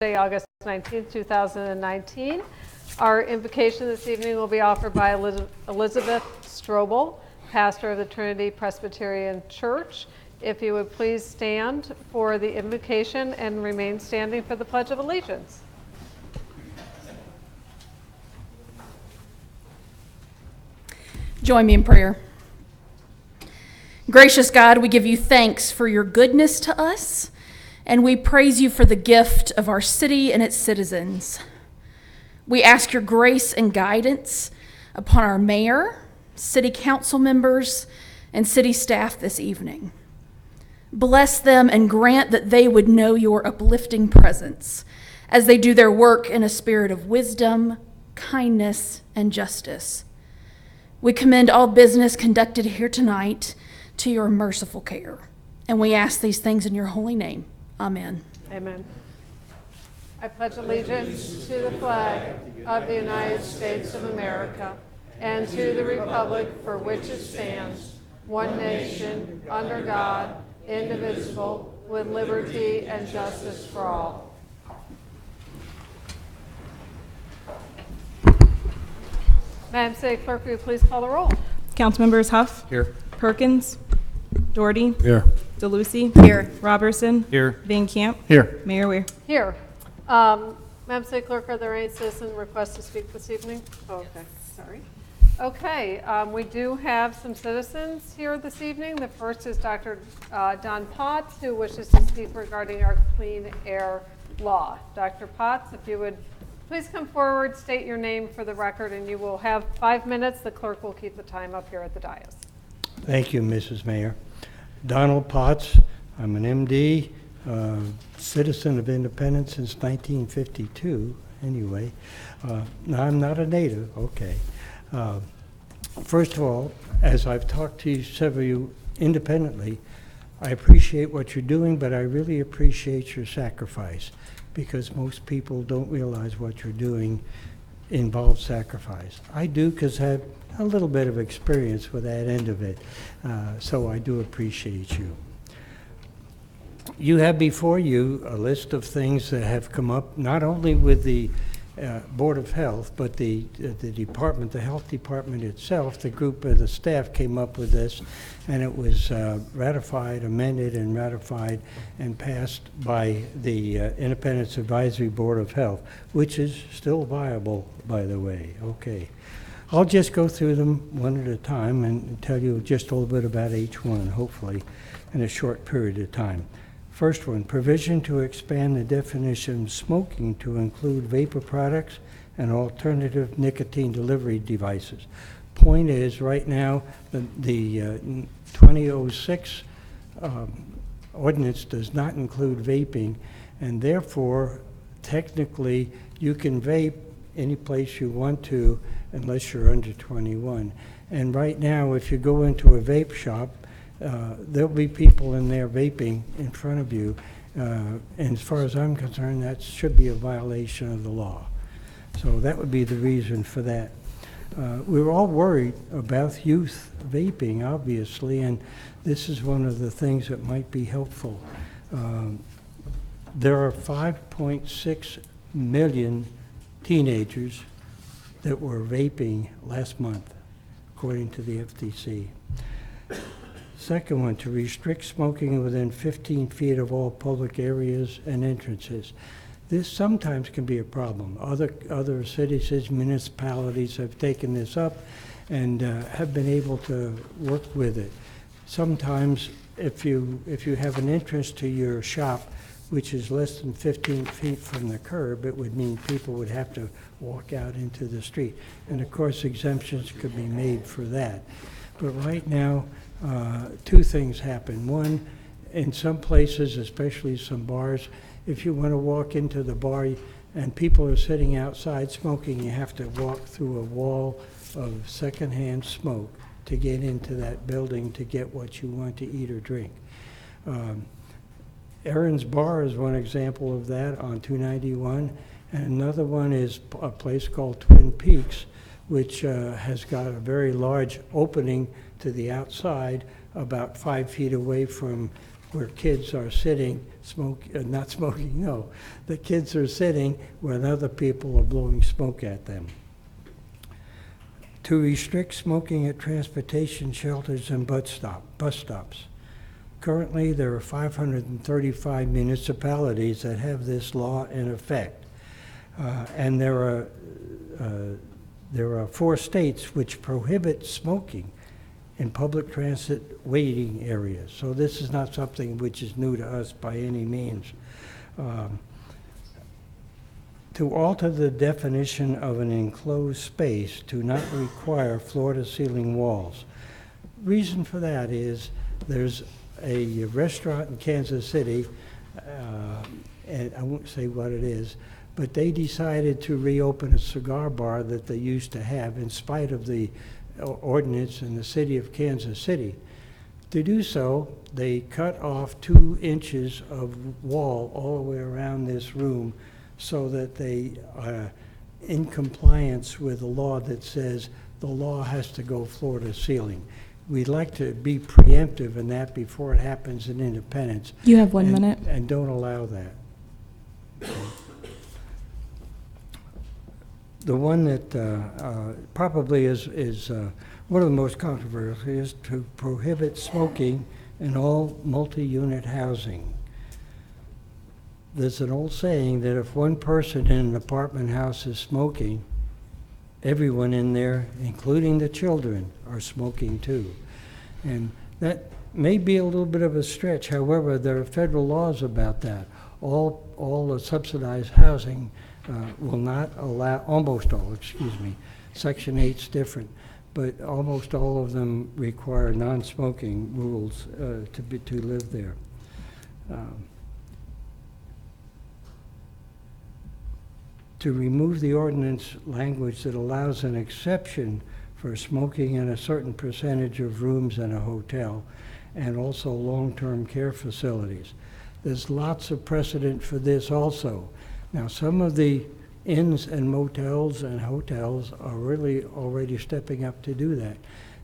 August 19th, 2019. Our invocation this evening will be offered by Elizabeth Strobel, pastor of the Trinity Presbyterian Church. If you would please stand for the invocation and remain standing for the Pledge of Allegiance. Join me in prayer. Gracious God, we give you thanks for your goodness to us, and we praise you for the gift of our city and its citizens. We ask your grace and guidance upon our mayor, city council members, and city staff this evening. Bless them and grant that they would know your uplifting presence as they do their work in a spirit of wisdom, kindness, and justice. We commend all business conducted here tonight to your merciful care, and we ask these things in your holy name. Amen. Amen. I pledge allegiance to the flag of the United States of America and to the republic for which it stands, one nation, under God, indivisible, with liberty and justice for all. Madam City Clerk, will you please call the roll? Councilmembers Huff. Here. Perkins. Doherty. Here. DeLucy. Here. Robertson. Here. Van Camp. Here. Mayor Weir. Here. Madam City Clerk, are there any citizen requests to speak this evening? Oh, okay, sorry. Okay, we do have some citizens here this evening. The first is Dr. Don Potts, who wishes to speak regarding our clean air law. Dr. Potts, if you would please come forward, state your name for the record, and you will have 5 minutes. The clerk will keep the time up here at the dais. Thank you, Mrs. Mayor. Donald Potts, I'm an MD, citizen of Independence since 1952, anyway. Now, I'm not a native, okay. First of all, as I've talked to several of you independently, I appreciate what you're doing, but I really appreciate your sacrifice, because most people don't realize what you're doing involves sacrifice. I do, because I have a little bit of experience with that end of it, so I do appreciate you. You have before you a list of things that have come up, not only with the Board of Health, but the department, the health department itself. The group of the staff came up with this, and it was ratified, amended, and ratified and passed by the Independence Advisory Board of Health, which is still viable, by the way. Okay. I'll just go through them one at a time and tell you just a little bit about each one, hopefully, in a short period of time. First one, provision to expand the definition of smoking to include vapor products and alternative nicotine delivery devices. Point is, right now, the 2006 ordinance does not include vaping, and therefore, technically, you can vape any place you want to unless you're under 21. And right now, if you go into a vape shop, there'll be people in there vaping in front of you, and as far as I'm concerned, that should be a violation of the law. So that would be the reason for that. We were all worried about youth vaping, obviously, and this is one of the things that might be helpful. There are 5.6 million teenagers that were vaping last month, according to the FTC. Second one, to restrict smoking within 15 feet of all public areas and entrances. This sometimes can be a problem. Other cities, municipalities have taken this up and have been able to work with it. Sometimes, if you have an entrance to your shop which is less than 15 feet from the curb, it would mean people would have to walk out into the street. And of course, exemptions could be made for that. But right now, two things happen. One, in some places, especially some bars, if you want to walk into the bar and people are sitting outside smoking, you have to walk through a wall of secondhand smoke to get into that building to get what you want to eat or drink. Aaron's Bar is one example of that on 291, and another one is a place called Twin Peaks, which has got a very large opening to the outside, about 5 feet away from where kids are sitting, not smoking, no. The kids are sitting when other people are blowing smoke at them. To restrict smoking at transportation shelters and bus stops. Currently, there are 535 municipalities that have this law in effect. And there are 4 states which prohibit smoking in public transit waiting areas. So this is not something which is new to us by any means. To alter the definition of an enclosed space to not require floor-to-ceiling walls. Reason for that is there's a restaurant in Kansas City, and I won't say what it is, but they decided to reopen a cigar bar that they used to have in spite of the ordinance in the city of Kansas City. To do so, they cut off 2 inches of wall all the way around this room so that they are in compliance with the law that says the law has to go floor to ceiling. We'd like to be preemptive in that before it happens in Independence. You have 1 minute. And don't allow that. The one that probably is one of the most controversial is to prohibit smoking in all multi-unit housing. There's an old saying that if one person in an apartment house is smoking, everyone in there, including the children, are smoking too. And that may be a little bit of a stretch. However, there are federal laws about that. All the subsidized housing will not allow, almost all, excuse me, Section 8's different, but almost all of them require non-smoking rules to live there. To remove the ordinance language that allows an exception for smoking in a certain percentage of rooms in a hotel and also long-term care facilities. There's lots of precedent for this also. Now, some of the inns and motels and hotels are really already stepping up to do that,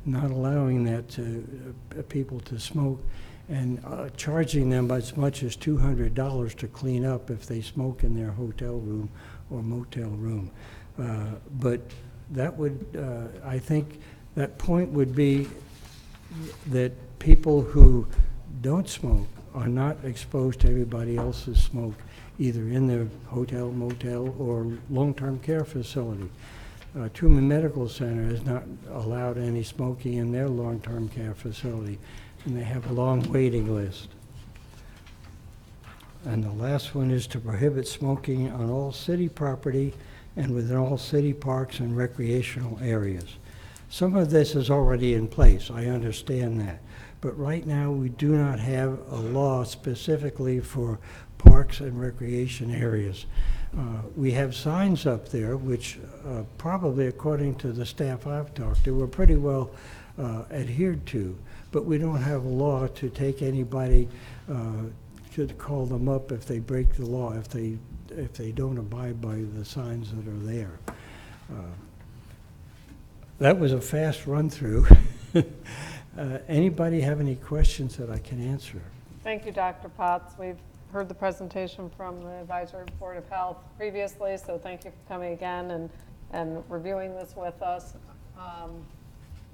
not allowing that to people to smoke and charging them as much as $200 to clean up if they smoke in their hotel room or motel room. But that would, I think, that point would be that people who don't smoke are not exposed to everybody else's smoke, either in their hotel, motel, or long-term care facility. Truman Medical Center has not allowed any smoking in their long-term care facility, and they have a long waiting list. And the last one is to prohibit smoking on all city property and within all city parks and recreational areas. Some of this is already in place, I understand that. But right now, we do not have a law specifically for parks and recreation areas. We have signs up there, which probably, according to the staff I've talked to, were pretty well adhered to. But we don't have a law to take anybody to call them up if they break the law, if they don't abide by the signs that are there. That was a fast run through. Anybody have any questions that I can answer? Thank you, Dr. Potts. We've heard the presentation from the Advisory Board of Health previously, so thank you for coming again and reviewing this with us.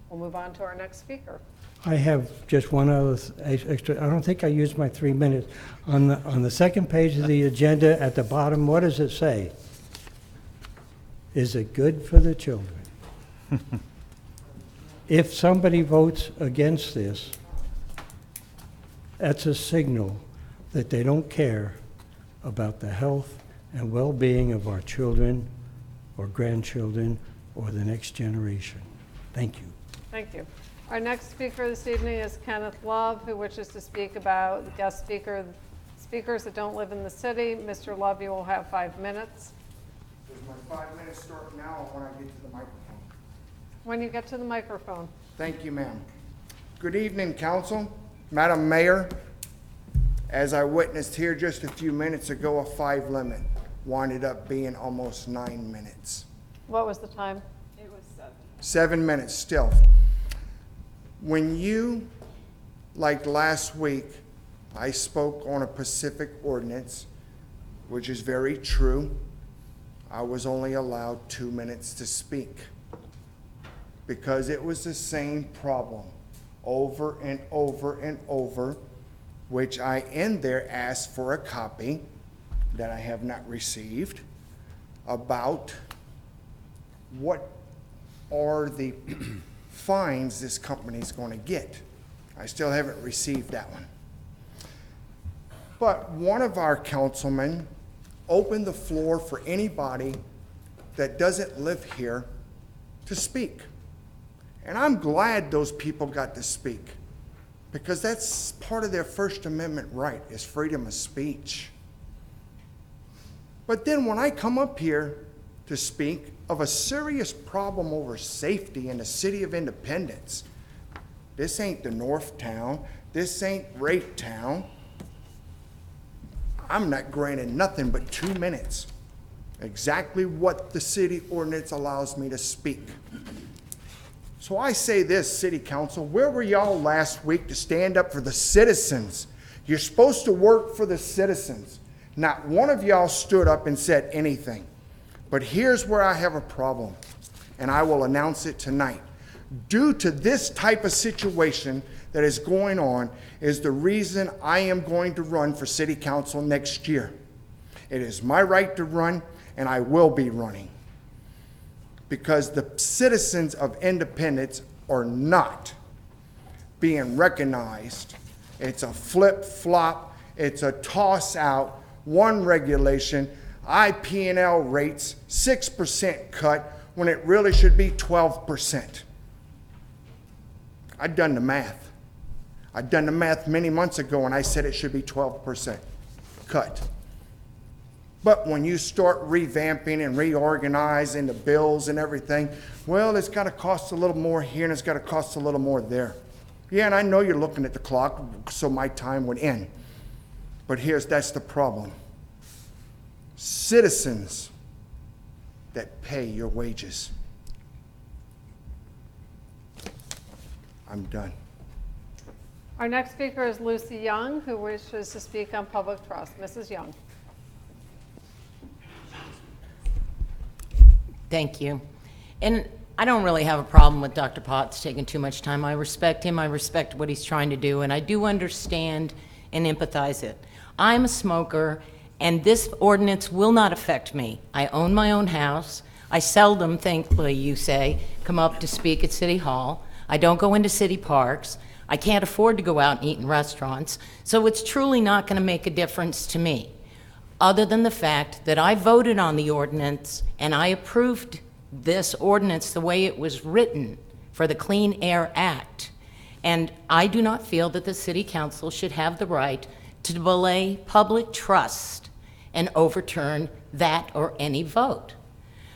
We'll move on to our next speaker. I have just one other extra. I don't think I used my 3 minutes. On the second page of the agenda at the bottom, what does it say? Is it good for the children? If somebody votes against this, that's a signal that they don't care about the health and well-being of our children or grandchildren or the next generation. Thank you. Thank you. Our next speaker this evening is Kenneth Love, who wishes to speak about the guest speakers that don't live in the city. Mr. Love, you will have 5 minutes. Does my 5 minutes start now or when I get to the microphone? When you get to the microphone. Thank you, ma'am. Good evening, Council, Madam Mayor. As I witnessed here just a few minutes ago, a 5 limit winded up being almost 9 minutes. What was the time? 7 minutes still. When you, like last week, I spoke on a Pacific ordinance, which is very true. I was only allowed 2 minutes to speak because it was the same problem over and over and over, which I in there asked for a copy that I have not received about what are the fines this company is going to get. I still haven't received that one. But one of our councilmen opened the floor for anybody that doesn't live here to speak. And I'm glad those people got to speak, because that's part of their First Amendment right, is freedom of speech. But then when I come up here to speak of a serious problem over safety in the city of Independence, this ain't the North Town, this ain't Rape Town, I'm not granted nothing but 2 minutes. Exactly what the city ordinance allows me to speak. So I say this, City Council, where were y'all last week to stand up for the citizens? You're supposed to work for the citizens. Not one of y'all stood up and said anything. But here's where I have a problem, and I will announce it tonight. Due to this type of situation that is going on is the reason I am going to run for City Council next year. It is my right to run, and I will be running, because the citizens of Independence are not being recognized. It's a flip-flop, it's a toss-out, one regulation, IP&L rates, 6% cut, when it really should be 12%. I've done the math. I've done the math many months ago, and I said it should be 12% cut. But when you start revamping and reorganizing the bills and everything, well, it's got to cost a little more here and it's got to cost a little more there. Yeah, and I know you're looking at the clock, so my time would end. But that's the problem. Citizens that pay your wages. I'm done. Our next speaker is Lucy Young, who wishes to speak on public trust. Mrs. Young. Thank you. And I don't really have a problem with Dr. Potts taking too much time. I respect him. I respect what he's trying to do, and I do understand and empathize it. I'm a smoker, and this ordinance will not affect me. I own my own house. I seldom, thankfully, you say, come up to speak at City Hall. I don't go into city parks. I can't afford to go out and eat in restaurants. So it's truly not going to make a difference to me, other than the fact that I voted on the ordinance and I approved this ordinance the way it was written for the Clean Air Act. And I do not feel that the City Council should have the right to belay public trust and overturn that or any vote.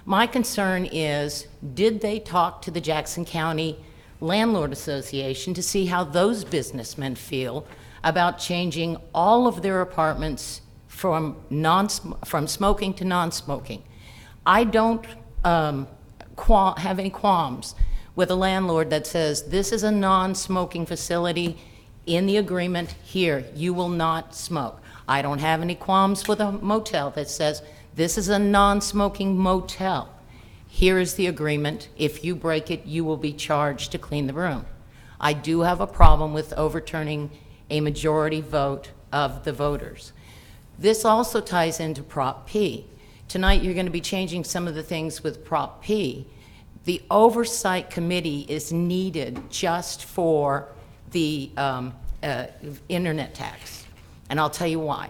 My concern is, did they talk to the Jackson County Landlord Association to see how those businessmen feel about changing all of their apartments from smoking to non-smoking? I don't have any qualms with a landlord that says, this is a non-smoking facility. In the agreement here, you will not smoke. I don't have any qualms with a motel that says, this is a non-smoking motel. Here is the agreement. If you break it, you will be charged to clean the room. I do have a problem with overturning a majority vote of the voters. This also ties into Prop P. Tonight, you're going to be changing some of the things with Prop P. The Oversight Committee is needed just for the internet tax, and I'll tell you why.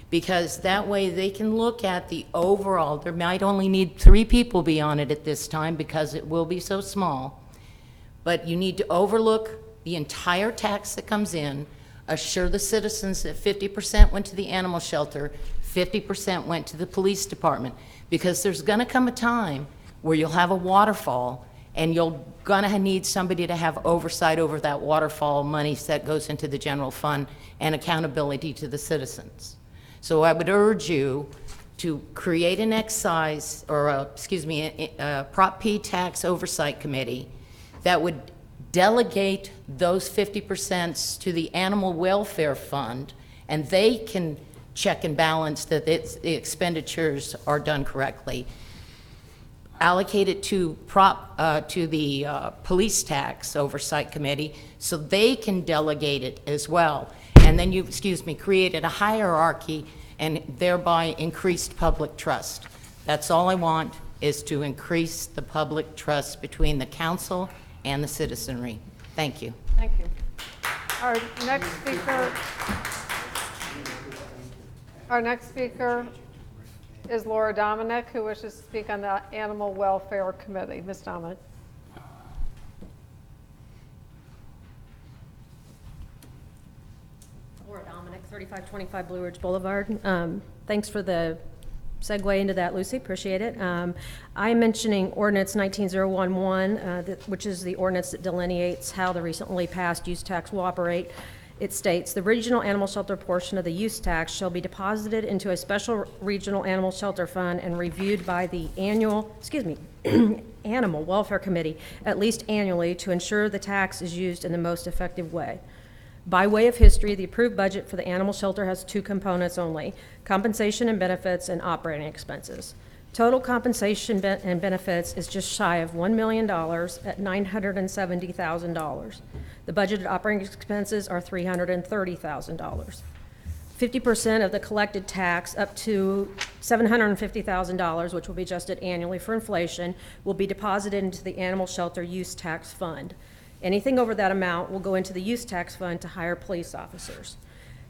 Because that way they can look at the overall, there might only need 3 people be on it at this time because it will be so small, but you need to overlook the entire tax that comes in, assure the citizens that 50% went to the animal shelter, 50% went to the police department, because there's gonna come a time where you'll have a waterfall and you're gonna need somebody to have oversight over that waterfall money that goes into the general fund and accountability to the citizens. So I would urge you to create an excise, or a Prop P tax oversight committee that would delegate those 50% to the animal welfare fund and they can check and balance that the expenditures are done correctly. Allocate it to the police tax oversight committee so they can delegate it as well. And then you, created a hierarchy and thereby increased public trust. That's all I want, is to increase the public trust between the council and the citizenry. Thank you. Thank you. Our next speaker is Laura Dominic, who wishes to speak on the Animal Welfare Committee. Ms. Dominic. Laura Dominic, 3525 Blue Ridge Boulevard. Thanks for the segue into that, Lucy. Appreciate it. I'm mentioning Ordinance 19011, which is the ordinance that delineates how the recently passed use tax will operate. It states, the regional animal shelter portion of the use tax shall be deposited into a special regional animal shelter fund and reviewed by the Animal Welfare Committee at least annually to ensure the tax is used in the most effective way. By way of history, the approved budget for the animal shelter has two components only: compensation and benefits and operating expenses. Total compensation and benefits is just shy of $1 million at $970,000. The budgeted operating expenses are $330,000. 50% of the collected tax up to $750,000, which will be adjusted annually for inflation, will be deposited into the animal shelter use tax fund. Anything over that amount will go into the use tax fund to hire police officers.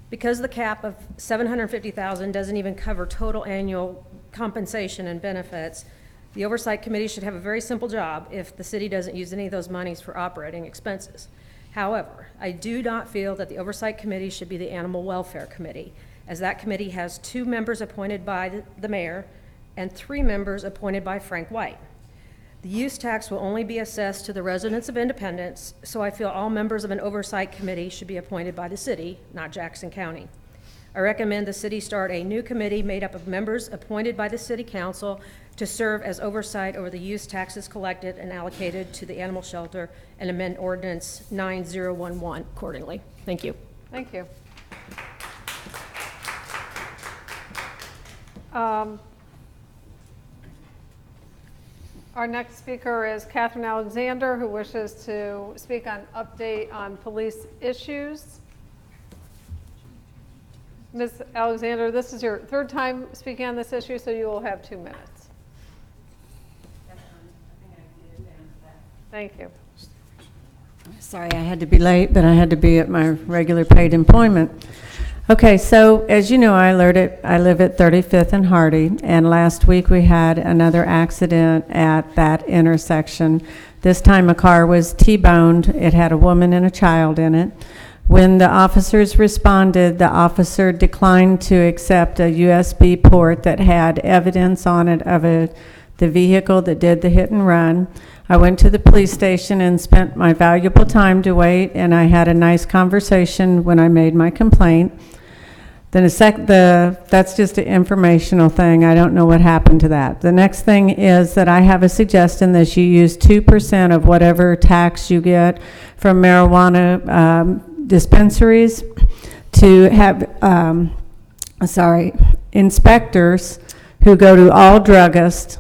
Because the cap of $750,000 doesn't even cover total annual compensation and benefits, the Oversight Committee should have a very simple job if the city doesn't use any of those monies for operating expenses. However, I do not feel that the Oversight Committee should be the Animal Welfare Committee, as that committee has 2 members appointed by the mayor and 3 members appointed by Frank White. The use tax will only be assessed to the residents of Independence, so I feel all members of an oversight committee should be appointed by the city, not Jackson County. I recommend the city start a new committee made up of members appointed by the city council to serve as oversight over the use taxes collected and allocated to the animal shelter, and amend Ordinance 9011 accordingly. Thank you. Thank you. Our next speaker is Catherine Alexander, who wishes to speak on update on police issues. Ms. Alexander, this is your 3rd time speaking on this issue, so you will have 2 minutes. Thank you. Sorry, I had to be late, but I had to be at my regular paid employment. Okay, so as you know, I live at 35th and Hardy, and last week we had another accident at that intersection. This time a car was T-boned. It had a woman and a child in it. When the officers responded, the officer declined to accept a USB port that had evidence on it of the vehicle that did the hit and run. I went to the police station and spent my valuable time to wait, and I had a nice conversation when I made my complaint. Then that's just an informational thing. I don't know what happened to that. The next thing is that I have a suggestion that you use 2% of whatever tax you get from marijuana dispensaries to have, inspectors who go to all druggists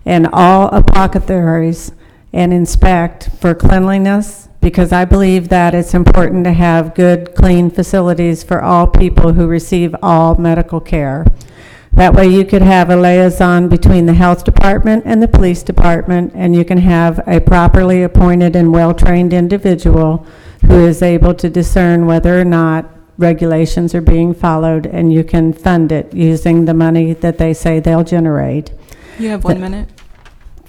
and all apothecaries and inspect for cleanliness, because I believe that it's important to have good, clean facilities for all people who receive all medical care. That way you could have a liaison between the health department and the police department, and you can have a properly appointed and well-trained individual who is able to discern whether or not regulations are being followed, and you can fund it using the money that they say they'll generate. You have 1 minute.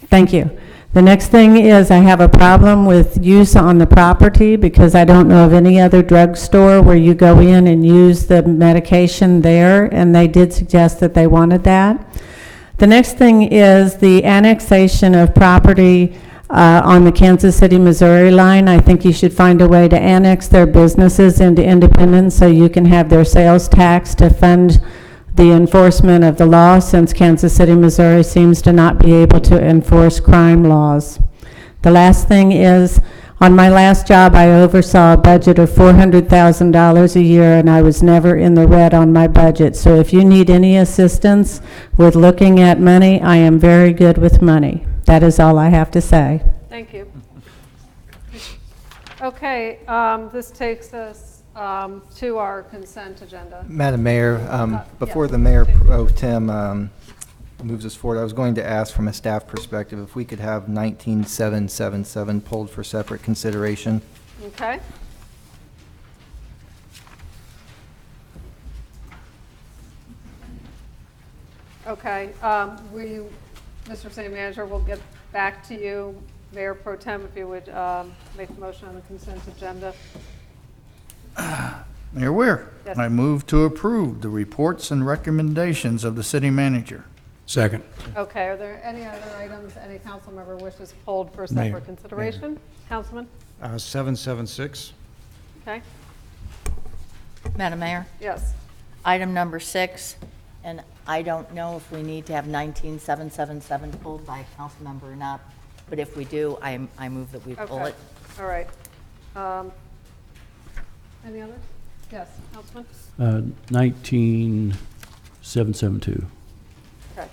Thank you. The next thing is I have a problem with use on the property, because I don't know of any other drugstore where you go in and use the medication there, and they did suggest that they wanted that. The next thing is the annexation of property on the Kansas City, Missouri line. I think you should find a way to annex their businesses into Independence so you can have their sales tax to fund the enforcement of the law, since Kansas City, Missouri seems to not be able to enforce crime laws. The last thing is On my last job, I oversaw a budget of $400,000 a year, and I was never in the red on my budget. So if you need any assistance with looking at money, I am very good with money. That is all I have to say. Thank you. Okay, this takes us to our consent agenda. Madam Mayor, before yes. the Mayor Pro Tem moves us forward, I was going to ask from a staff perspective if we could have 19777 pulled for separate consideration. Okay. Okay, Mr. City Manager, we'll get back to you. Mayor Pro Tem, if you would make a motion on the consent agenda. Mayor Weir. Yes. I move to approve the reports and recommendations of the city manager. Second. Okay, are there any other items any council member wishes pulled for Mayor. separate consideration? Councilman? 776. Okay, Madam Mayor, yes. item number 6, and I don't know if we need to have 19777 pulled by a council member or not, but if we do, I move that we pull Okay, it. all right. Any others? Yes, Councilman? 19772. Okay.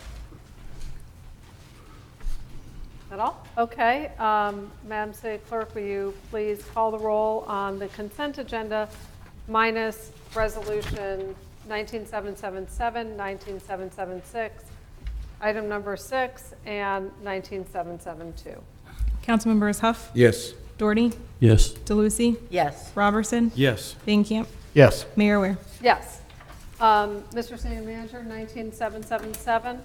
That all? Okay. Madam City Clerk, will you please call the roll on the consent agenda minus resolution 19777, 19776, item number 6, and 19772. Councilmembers Huff, Yes. Doherty, Yes. DeLucy, Yes. Robertson, Yes. Vankamp, Yes. Mayor Ware. Yes. Mr. City Manager, 19777.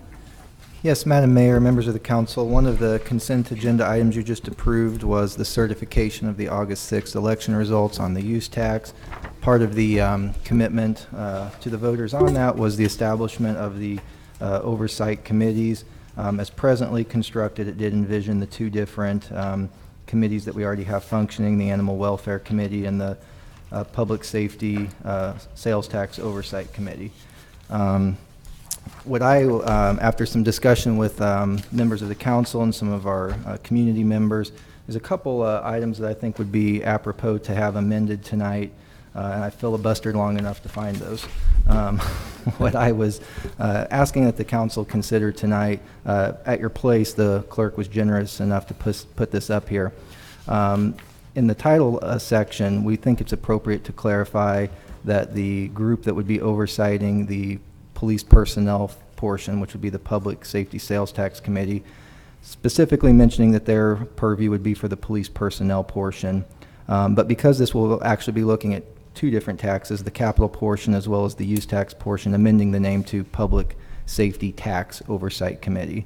Yes, Madam Mayor, members of the council, one of the consent agenda items you just approved was the certification of the August 6th election results on the use tax. Part of the commitment to the voters on that was the establishment of the Oversight Committees. As presently constructed, it did envision the two different committees that we already have functioning, the Animal Welfare Committee and the Public Safety Sales Tax Oversight Committee. What I, after some discussion with members of the council and some of our community members, there's a couple items that I think would be apropos to have amended tonight, and I filibustered long enough to find those. What I was asking that the council consider tonight, at your place, the clerk was generous enough to put this up here. In the title section, we think it's appropriate to clarify that the group that would be oversighting the police personnel portion, which would be the Public Safety Sales Tax Committee, specifically mentioning that their purview would be for the police personnel portion. But because this will actually be looking at two different taxes, the capital portion as well as the use tax portion, amending the name to Public Safety Tax Oversight Committee.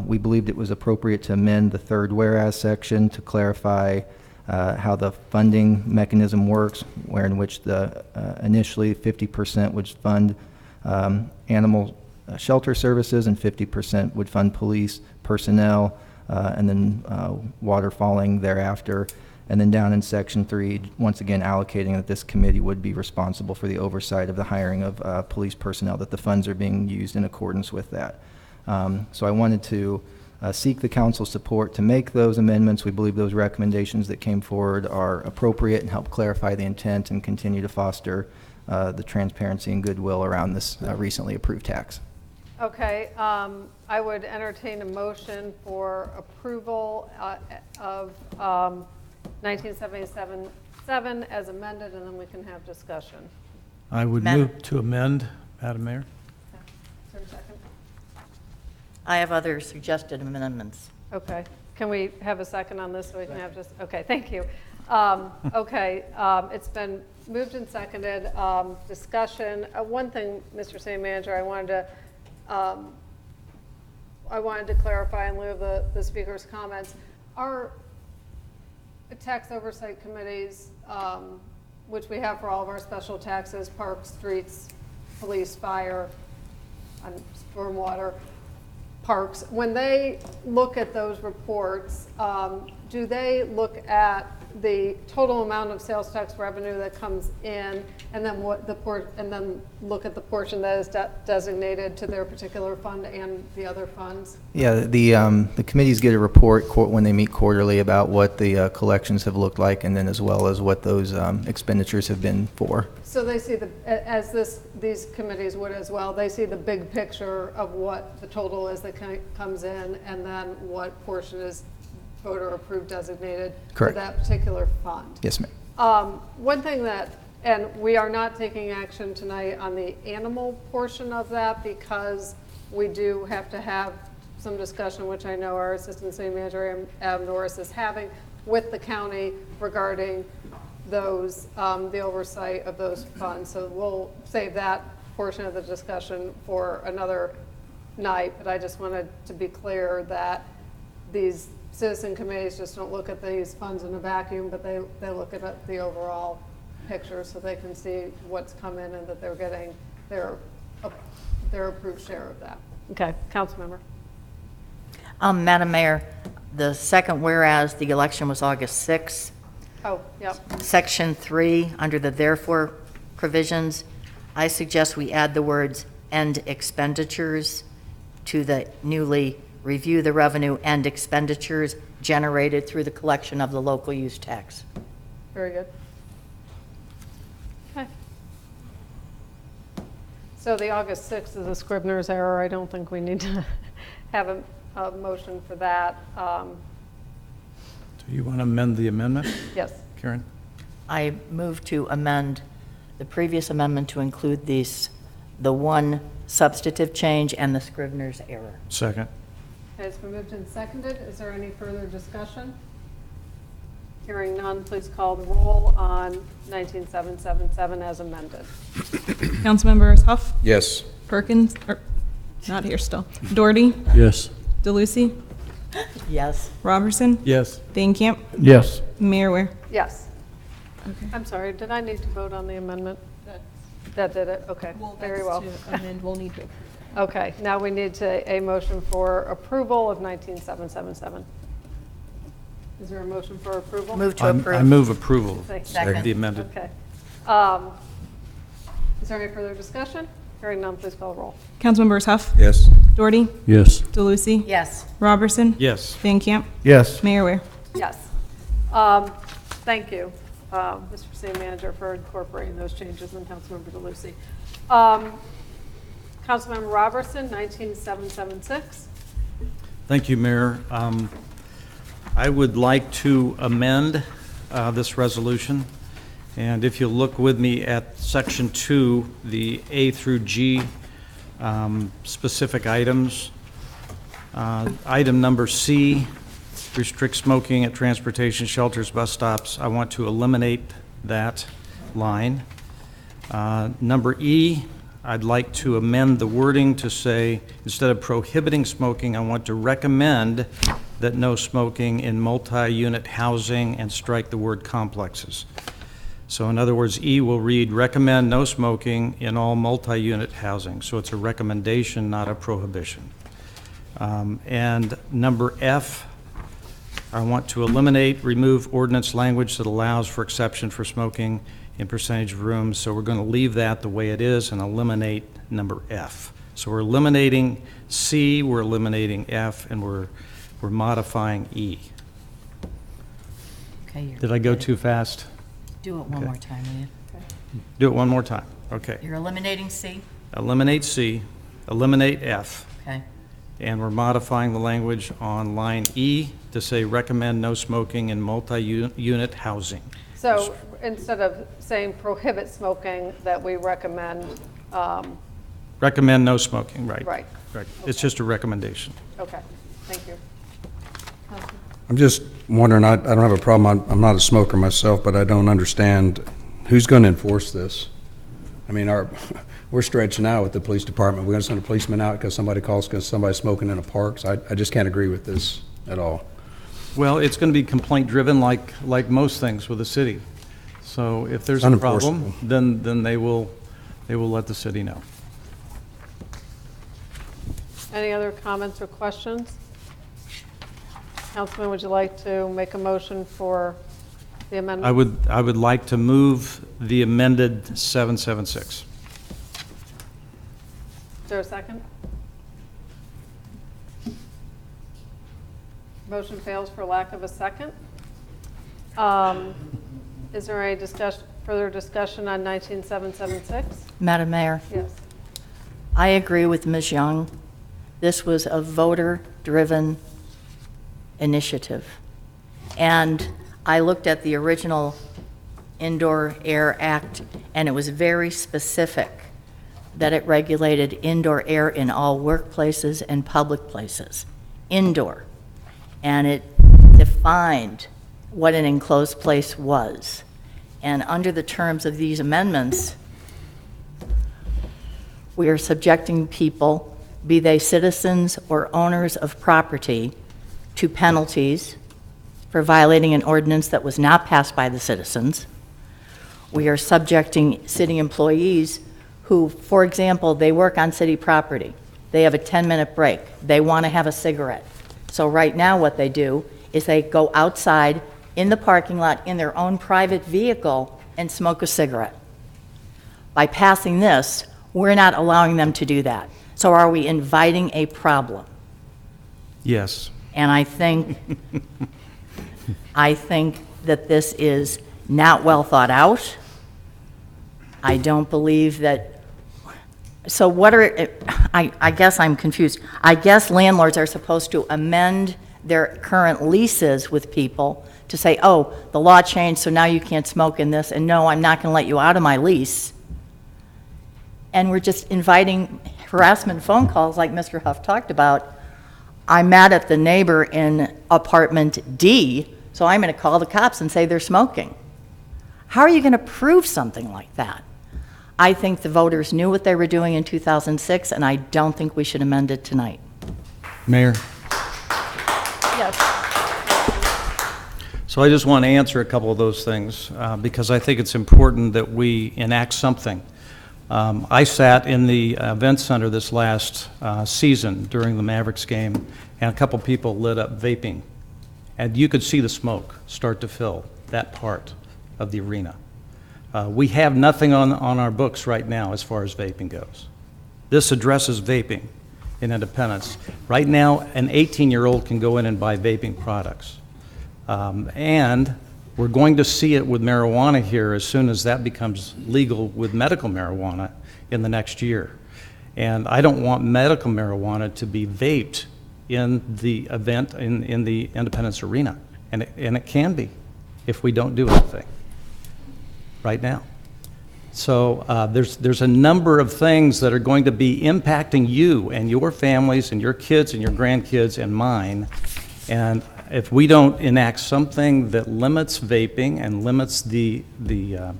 We believed it was appropriate to amend the third whereas section to clarify how the funding mechanism works, where in which the initially 50% would fund animal shelter services and 50% would fund police personnel, and then water falling thereafter. And then down in Section 3, once again allocating that this committee would be responsible for the oversight of the hiring of police personnel, that the funds are being used in accordance with that. So I wanted to seek the council's support to make those amendments. We believe those recommendations that came forward are appropriate and help clarify the intent and continue to foster the transparency and goodwill around this recently approved tax. Okay, I would entertain a motion for approval of 19777 as amended, and then we can have discussion. I would move to amend, Madam Mayor. Is there a second? I have other suggested amendments. Okay, can we have a second on this so we can have just, okay, thank you. Okay, it's been moved and seconded, discussion. One thing, Mr. City Manager, I wanted to clarify in lieu of the speaker's comments. Our tax oversight committees, which we have for all of our special taxes, parks, streets, police, fire, and stormwater, parks, when they look at those reports, do they look at the total amount of sales tax revenue that comes in, and then and then look at the portion that is designated to their particular fund and the other funds? Yeah, the committees get a report when they meet quarterly about what the collections have looked like, and then as well as what those expenditures have been for. So they see these committees would as well, they see the big picture of what the total is that comes in, and then what portion is voter approved designated Correct. to that particular fund. Yes, ma'am. One thing and we are not taking action tonight on the animal portion of that, because we do have to have some discussion, which I know our Assistant City Manager, Adam Norris, is having with the county regarding those, the oversight of those funds. So we'll save that portion of the discussion for another night, but I just wanted to be clear that these citizen committees just don't look at these funds in a vacuum, but they look at the overall picture so they can see what's come in and that they're getting their approved share of that. Okay, Councilmember. Madam Mayor, the second whereas the election was August 6th, Oh, yep. Section 3, under the therefore provisions, I suggest we add the words "and expenditures" to the newly review the revenue and expenditures generated through the collection of the local use tax. Very good. Okay. So the August 6th is a Scribner's error. I don't think we need to have a motion for that. Do you want to amend the amendment, Yes. Karen? I move to amend the previous amendment to include the one substantive change and the Scrivener's error. Second. Okay, it's been moved and seconded. Is there any further discussion? Hearing none, please call the roll on 19777 as amended. Councilmembers Huff, Yes. Perkins, not here still, Doherty, Yes. DeLucy, Yes. Robertson, Yes. Van Camp, Yes. Mayor Ware. Yes. Okay. I'm sorry, did I need to vote on the amendment? That did it? Okay, very well. To amend, we'll need to. Okay, now we need a motion for approval of 19777. Is there a motion for approval? Move to approve. I move approval Second. of the amended. Okay. Is there any further discussion? Hearing none, please call the roll. Councilmembers Huff, Yes. Doherty, Yes. DeLucy, Yes. Robertson, Yes. Van Camp, Yes. Mayor Ware. Yes. Thank you, Mr. City Manager, for incorporating those changes, and Councilmember DeLucy. Councilmember Robertson, 19776. Thank you, Mayor. I would like to amend this resolution, and if you'll look with me at Section 2, the A through G specific items. Item number C, restrict smoking at transportation shelters, bus stops. I want to eliminate that line. Number E, I'd like to amend the wording to say, instead of prohibiting smoking, I want to recommend that no smoking in multi-unit housing, and strike the word complexes. So in other words, E will read, recommend no smoking in all multi-unit housing. So it's a recommendation, not a prohibition. And number F, I want to remove ordinance language that allows for exception for smoking in percentage of rooms. So we're going to leave that the way it is and eliminate number F. So we're eliminating C, we're eliminating F, and we're modifying E. Okay. Did I go too fast? Do it one Okay. more time, will you? Do it one more time. Okay. You're eliminating C? Eliminate C, eliminate F, Okay. and we're modifying the language on line E to say recommend no smoking in multi-unit housing. So instead of saying prohibit smoking, that we recommend, Recommend no smoking, right. Right. Right. It's just a recommendation. okay, thank you. I'm just wondering, I don't have a problem, I'm not a smoker myself, but I don't understand who's going to enforce this. I mean, we're stretching out with the police department. We're going to send a policeman out because somebody calls because somebody's smoking in a park. So I just can't agree with this at all. Well, it's going to be complaint-driven like most things with the city. So if there's a problem, then they will let the city know. Any other comments or questions? Councilman, would you like to make a motion for the amendment? I would like to move the amended 776. Is there a second? Motion fails for lack of a second. Is there any further discussion on 19776? Madam Mayor, Yes. I agree with Ms. Young. This was a voter-driven initiative. And I looked at the original Indoor Air Act, and it was very specific that it regulated indoor air in all workplaces and public places, indoor. And it defined what an enclosed place was. And under the terms of these amendments, we are subjecting people, be they citizens or owners of property, to penalties for violating an ordinance that was not passed by the citizens. We are subjecting city employees who, for example, they work on city property. They have a 10-minute break. They want to have a cigarette. So right now what they do is they go outside in the parking lot in their own private vehicle and smoke a cigarette. By passing this, we're not allowing them to do that. So are we inviting a problem? Yes. And I think that this is not well thought out. I don't believe that, so what are, I guess I'm confused. I guess landlords are supposed to amend their current leases with people to say, oh, the law changed, so now you can't smoke in this, and no, I'm not going to let you out of my lease. And we're just inviting harassment phone calls like Mr. Huff talked about. I'm mad at the neighbor in apartment D, so I'm going to call the cops and say they're smoking. How are you going to prove something like that? I think the voters knew what they were doing in 2006, and I don't think we should amend it tonight. Mayor? Yes. So I just want to answer a couple of those things because I think it's important that we enact something. I sat in the event center this last season during the Mavericks game, and a couple people lit up vaping. And you could see the smoke start to fill that part of the arena. We have nothing on our books right now as far as vaping goes. This addresses vaping in Independence. Right now, an 18-year-old can go in and buy vaping products. And we're going to see it with marijuana here as soon as that becomes legal with medical marijuana in the next year. And I don't want medical marijuana to be vaped in the event, in the Independence Arena. And it can be if we don't do anything right now. So there's a number of things that are going to be impacting you and your families and your kids and your grandkids and mine. And if we don't enact something that limits vaping and limits the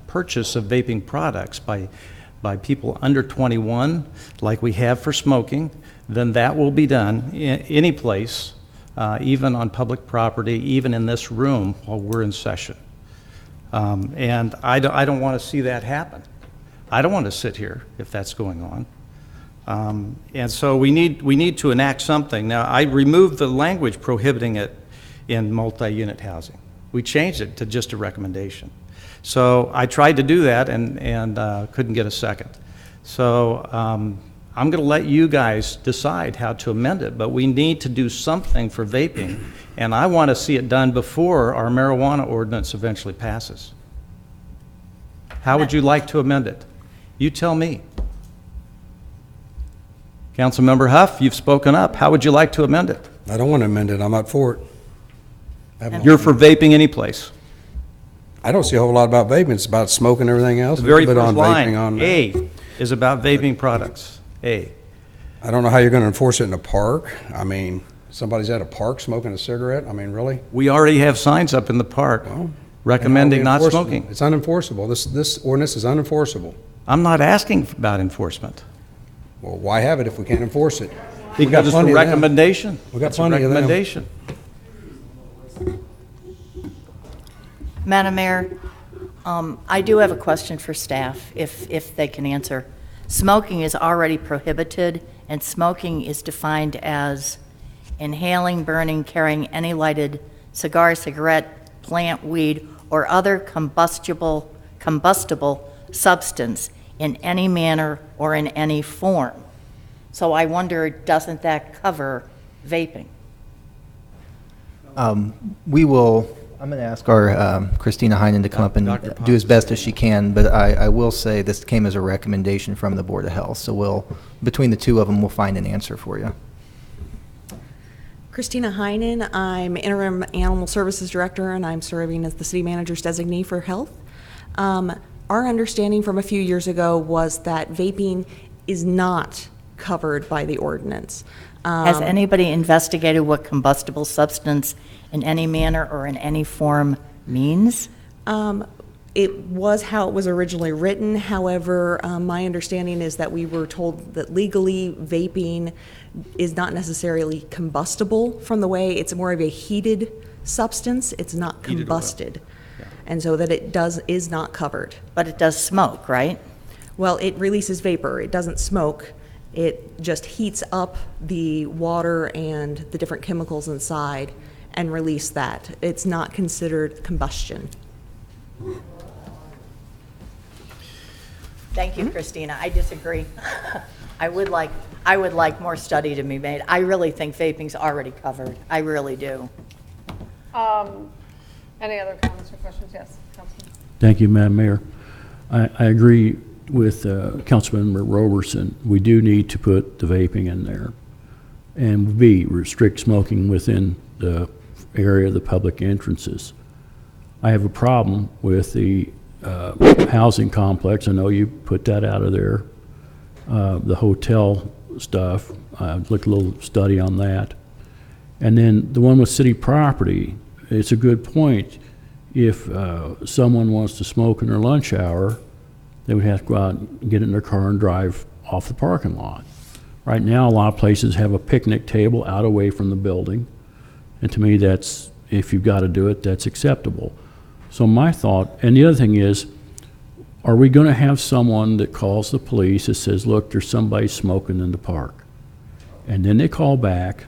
purchase of vaping products by people under 21, like we have for smoking, then that will be done in any place, even on public property, even in this room while we're in session. And I don't want to see that happen. I don't want to sit here if that's going on. And so we need to enact something. Now, I removed the language prohibiting it in multi-unit housing. We changed it to just a recommendation. So I tried to do that and couldn't get a second. So I'm going to let you guys decide how to amend it, but we need to do something for vaping, and I want to see it done before our marijuana ordinance eventually passes. How would you like to amend it? You tell me. Councilmember Huff, you've spoken up. How would you like to amend it? I don't want to amend it. I'm not for it. You're for vaping any place. I don't see a whole lot about vaping. It's about smoking and everything else. The very There's a bit first on line, vaping on A, is about vaping products. A. I don't know how you're going to enforce it in a park. I mean, somebody's at a park smoking a cigarette. I mean, really? We already have signs up in the park recommending not smoking. It's unenforceable. This ordinance is unenforceable. I'm not asking about enforcement. Well, why have it if we can't enforce it? Because it's a recommendation. We got It's a plenty of them. recommendation. Madam Mayor, I do have a question for staff, if they can answer. Smoking is already prohibited, and smoking is defined as inhaling, burning, carrying any lighted cigar, cigarette, plant, weed, or other combustible substance in any manner or in any form. So I wonder, doesn't that cover vaping? We will, I'm going to ask our Christina Heinen to come up and Dr. do as Potts. best as she can, but I will say this came as a recommendation from the Board of Health, so we'll, between the two of them, we'll find an answer for you. Christina Heinen, I'm Interim Animal Services Director, and I'm serving as the City Manager's designee for health. Our understanding from a few years ago was that vaping is not covered by the ordinance. Has anybody investigated what combustible substance in any manner or in any form means? It was how it was originally written. However, my understanding is that we were told that legally vaping is not necessarily combustible from the way it's more of a heated substance. It's not Heated oil. combusted. And so that it is not covered. But it does smoke, right? Well, it releases vapor. It doesn't smoke. It just heats up the water and the different chemicals inside and release that. It's not considered combustion. Thank you, Christina. I disagree. I would like more study to be made. I really think vaping's already covered. I really do. Any other comments or questions? Yes, Councilman. Thank you, Madam Mayor. I agree with Councilmember Roberson. We do need to put the vaping in there, and B, restrict smoking within the area of the public entrances. I have a problem with the housing complex. I know you put that out of there. The hotel stuff, I looked a little study on that. And then the one with city property, it's a good point. If someone wants to smoke in their lunch hour, they would have to go out and get in their car and drive off the parking lot. Right now, a lot of places have a picnic table out away from the building. And to me, that's, if you've got to do it, that's acceptable. So my thought, and the other thing is, are we going to have someone that calls the police that says, look, there's somebody smoking in the park? And then they call back,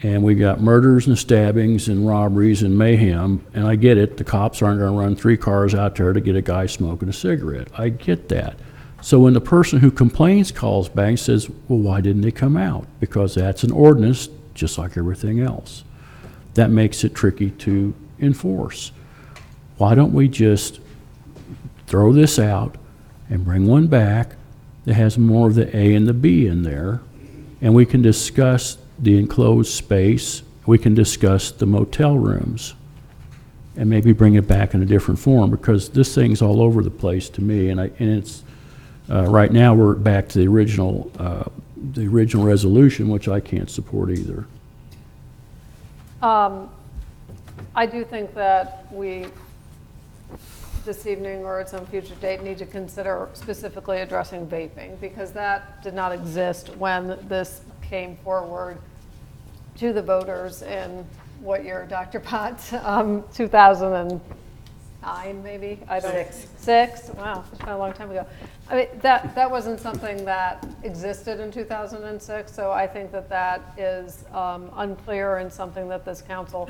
and we got murders and stabbings and robberies and mayhem, and I get it, the cops aren't going to run 3 cars out there to get a guy smoking a cigarette. I get that. So when the person who complains calls back and says, well, why didn't they come out? Because that's an ordinance, just like everything else. That makes it tricky to enforce. Why don't we just throw this out and bring one back that has more of the A and the B in there, and we can discuss the enclosed space, we can discuss the motel rooms, and maybe bring it back in a different form, because this thing's all over the place to me, and it's right now we're back to the original resolution, which I can't support either. I do think that we, this evening or at some future date, need to consider specifically addressing vaping, because that did not exist when this came forward to the voters in what year, Dr. Potts? 2009, maybe? I don't. Six? Wow, it's been a long time ago. I mean, that wasn't something that existed in 2006, so I think that that is unclear and something that this council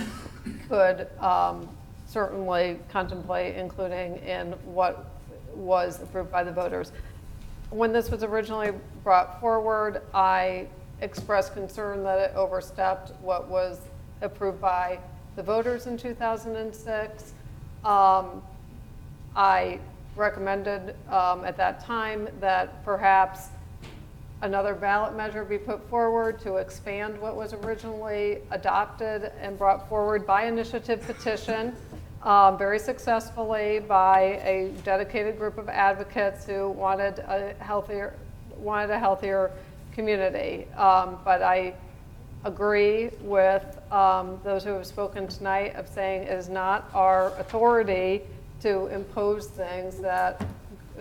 could certainly contemplate including in what was approved by the voters. When this was originally brought forward, I expressed concern that it overstepped what was approved by the voters in 2006. I recommended at that time that perhaps another ballot measure be put forward to expand what was originally adopted and brought forward by initiative petition very successfully by a dedicated group of advocates who wanted a healthier community. But I agree with those who have spoken tonight of saying it is not our authority to impose things that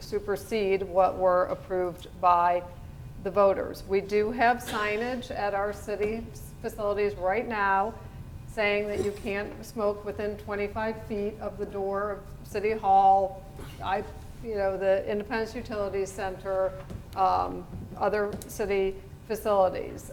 supersede what were approved by the voters. We do have signage at our city facilities right now saying that you can't smoke within 25 feet of the door of City Hall, the Independence Utilities Center, other city facilities.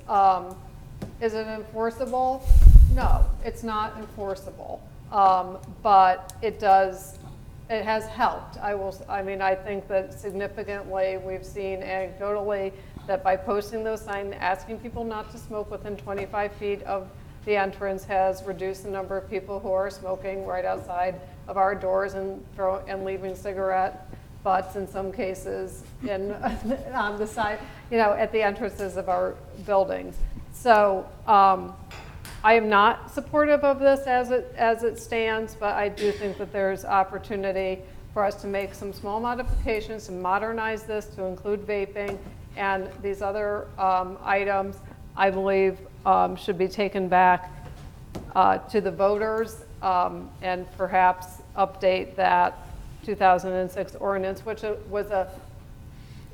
Is it enforceable? No, it's not enforceable. But it has helped. I think that significantly we've seen anecdotally that by posting those signs, asking people not to smoke within 25 feet of the entrance has reduced the number of people who are smoking right outside of our doors and leaving cigarette butts in some cases on the side, at the entrances of our buildings. So I am not supportive of this as it stands, but I do think that there's opportunity for us to make some small modifications to modernize this to include vaping, and these other items I believe should be taken back to the voters and perhaps update that 2006 ordinance, which was a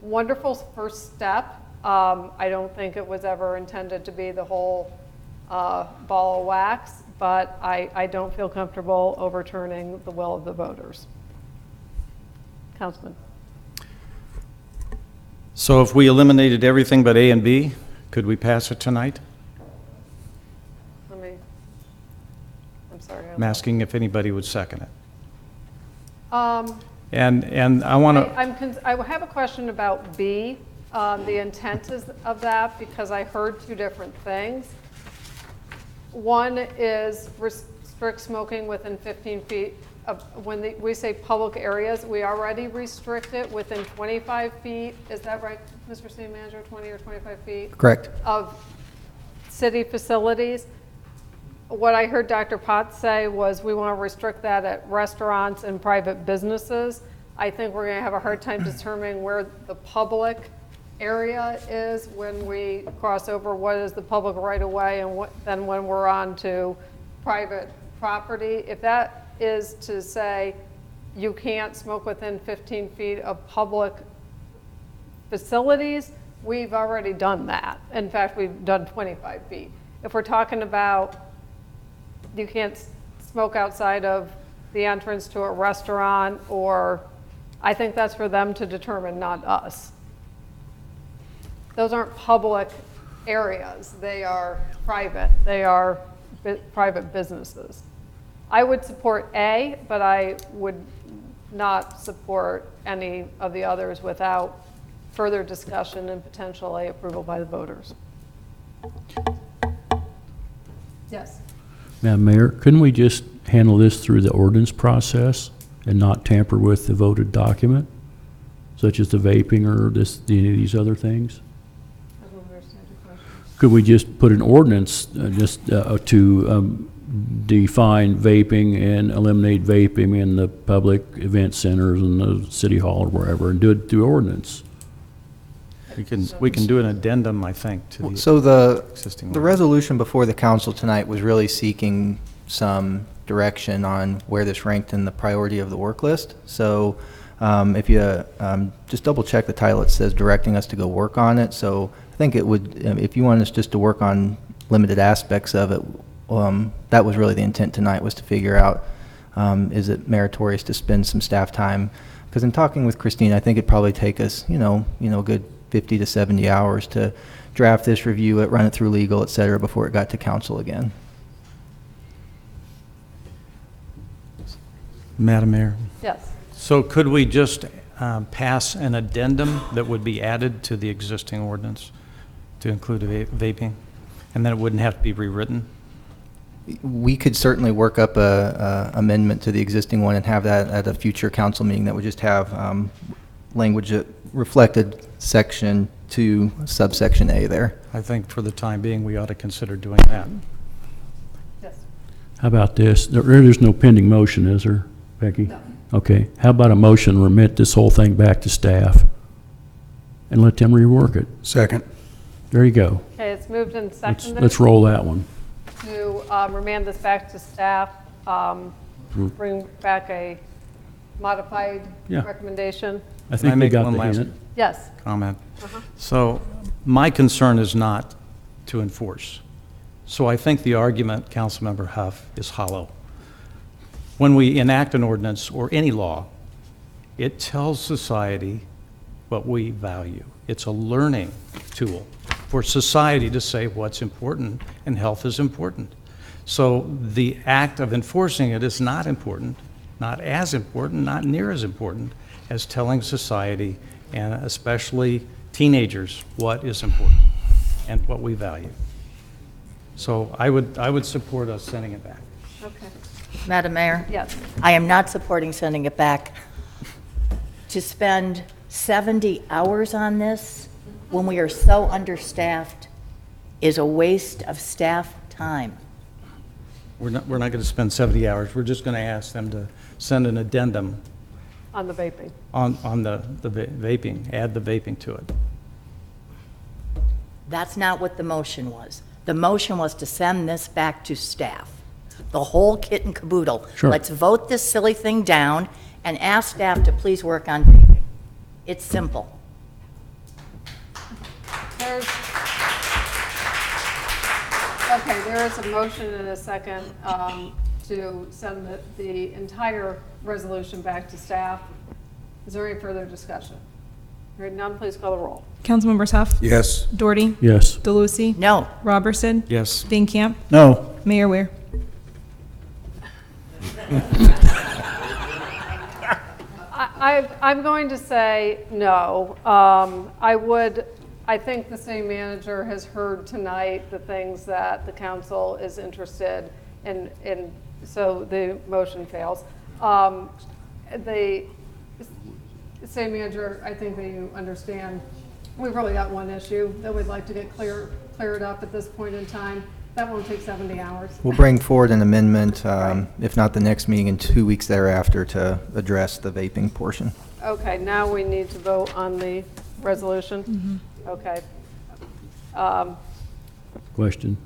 wonderful first step. I don't think it was ever intended to be the whole ball of wax, but I don't feel comfortable overturning the will of the voters. Councilman. So if we eliminated everything but A and B, could we pass it tonight? I'm sorry. I'm asking if anybody would second it. And I want to. I have a question about B, the intent of that, because I heard two different things. One is restrict smoking within 15 feet of, when we say public areas, we already restrict it within 25 feet. Is that right, Mr. City Manager, 20 or 25 feet? Correct. Of city facilities. What I heard Dr. Potts say was we want to restrict that at restaurants and private businesses. I think we're going to have a hard time determining where the public area is when we cross over what is the public right of way and then when we're on to private property. If that is to say you can't smoke within 15 feet of public facilities, we've already done that. In fact, we've done 25 feet. If we're talking about you can't smoke outside of the entrance to a restaurant, or I think that's for them to determine, not us. Those aren't public areas. They are private. They are private businesses. I would support A, but I would not support any of the others without further discussion and potentially approval by the voters. Yes. Madam Mayor, couldn't we just handle this through the ordinance process and not tamper with the voted document, such as the vaping or any of these other things? Could we just put an ordinance to define vaping and eliminate vaping in the public event centers and the city hall or wherever, and do it through ordinance? We can do an addendum, I think, to the So the existing resolution before the council tonight was really seeking some direction on where this ranked in the priority of the work list. So if you just double check the title, it says directing us to go work on it. So I think it would, if you want us just to work on limited aspects of it, that was really the intent tonight, was to figure out is it meritorious to spend some staff time? Because in talking with Christine, I think it'd probably take us, a good 50 to 70 hours to draft this, review it, run it through legal, et cetera, before it got to council again. Madam Mayor? Yes. So could we just pass an addendum that would be added to the existing ordinance to include vaping, and then it wouldn't have to be rewritten? We could certainly work up a amendment to the existing one and have that at a future council meeting that would just have language that reflected section 2, subsection A there. I think for the time being, we ought to consider doing that. Yes. How about this? There's no pending motion, is there, Becky? No. Okay. How about a motion, remit this whole thing back to staff and let them rework it? Second. There you go. Okay, it's moved and seconded. Let's roll that one. To remand this back to staff, bring back a modified recommendation. I think we got the hint. Yes. Comment. So my concern is not to enforce. So I think the argument, Councilmember Huff, is hollow. When we enact an ordinance or any law, it tells society what we value. It's a learning tool. for society to say what's important, and health is important. So the act of enforcing it is not important, not as important, not near as important as telling society, and especially teenagers, what is important and what we value. So I would support us sending it back. Okay. Madam Mayor? Yes. I am not supporting sending it back. To spend 70 hours on this when we are so understaffed is a waste of staff time. We're not going to spend 70 hours. We're just going to ask them to send an addendum On the vaping. on the vaping, add the vaping to it. That's not what the motion was. The motion was to send this back to staff. The whole kit and caboodle. Sure. Let's vote this silly thing down and ask staff to please work on vaping. It's simple. Okay, there is a motion and a second to send the entire resolution back to staff. Is there any further discussion? Hearing none, please call the roll. Councilmembers Huff, Yes. Doherty, Yes. DeLucy, No. Robertson, Yes. Van Camp, No. Mayor Ware. I'm going to say no. I think the city manager has heard tonight the things that the council is interested in, so the motion fails. The city manager, I think that you understand, we've really got one issue that we'd like to get cleared up at this point in time. That won't take 70 hours. We'll bring forward an amendment, if not the next meeting, in 2 weeks thereafter to address the vaping portion. Okay, now we need to vote on the resolution. Okay. Question.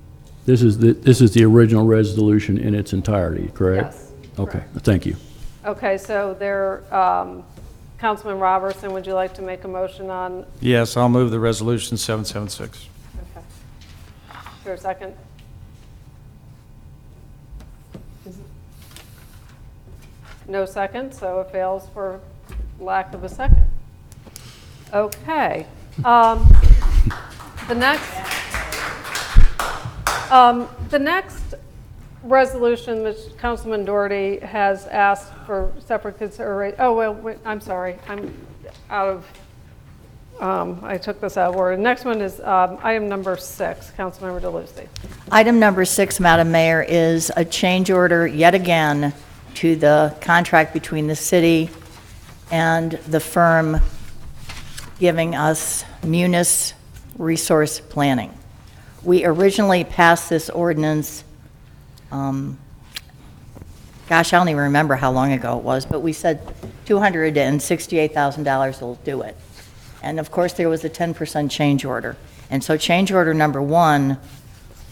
This is the original resolution in its entirety, correct? Yes, Okay, correct. thank you. Okay, so there, Councilman Robertson, would you like to make a motion on, Yes, I'll move the resolution 776. okay. Is there a second? No second, so it fails for lack of a second. Okay. The next resolution, which Councilman Doherty has asked for separate consideration. Oh, well, wait, I'm sorry. I'm out of, I took this out of order. Next one is item number 6, Councilmember DeLucy. Item number 6, Madam Mayor, is a change order yet again to the contract between the city and the firm giving us Munis Resource Planning. We originally passed this ordinance, gosh, I don't even remember how long ago it was, but we said $268,000 will do it. And of course, there was a 10% change order. And so change order number 1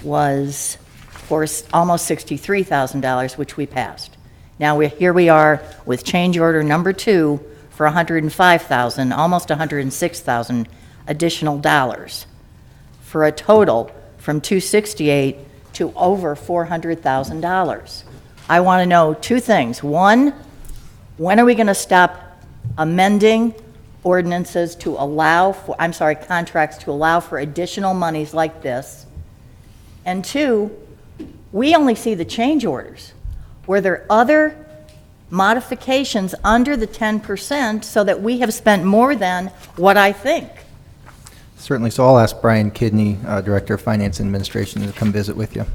was for almost $63,000, which we passed. Now here we are with change order number 2 for $105,000, almost $106,000 additional dollars, for a total from $268,000 to over $400,000. I want to know 2 things. 1, when are we going to stop amending ordinances to allow for, contracts to allow for additional monies like this? And 2, we only see the change orders. Were there other modifications under the 10% so that we have spent more than what I think? Certainly, so I'll ask Brian Kidney, Director of Finance and Administration, to come visit with you.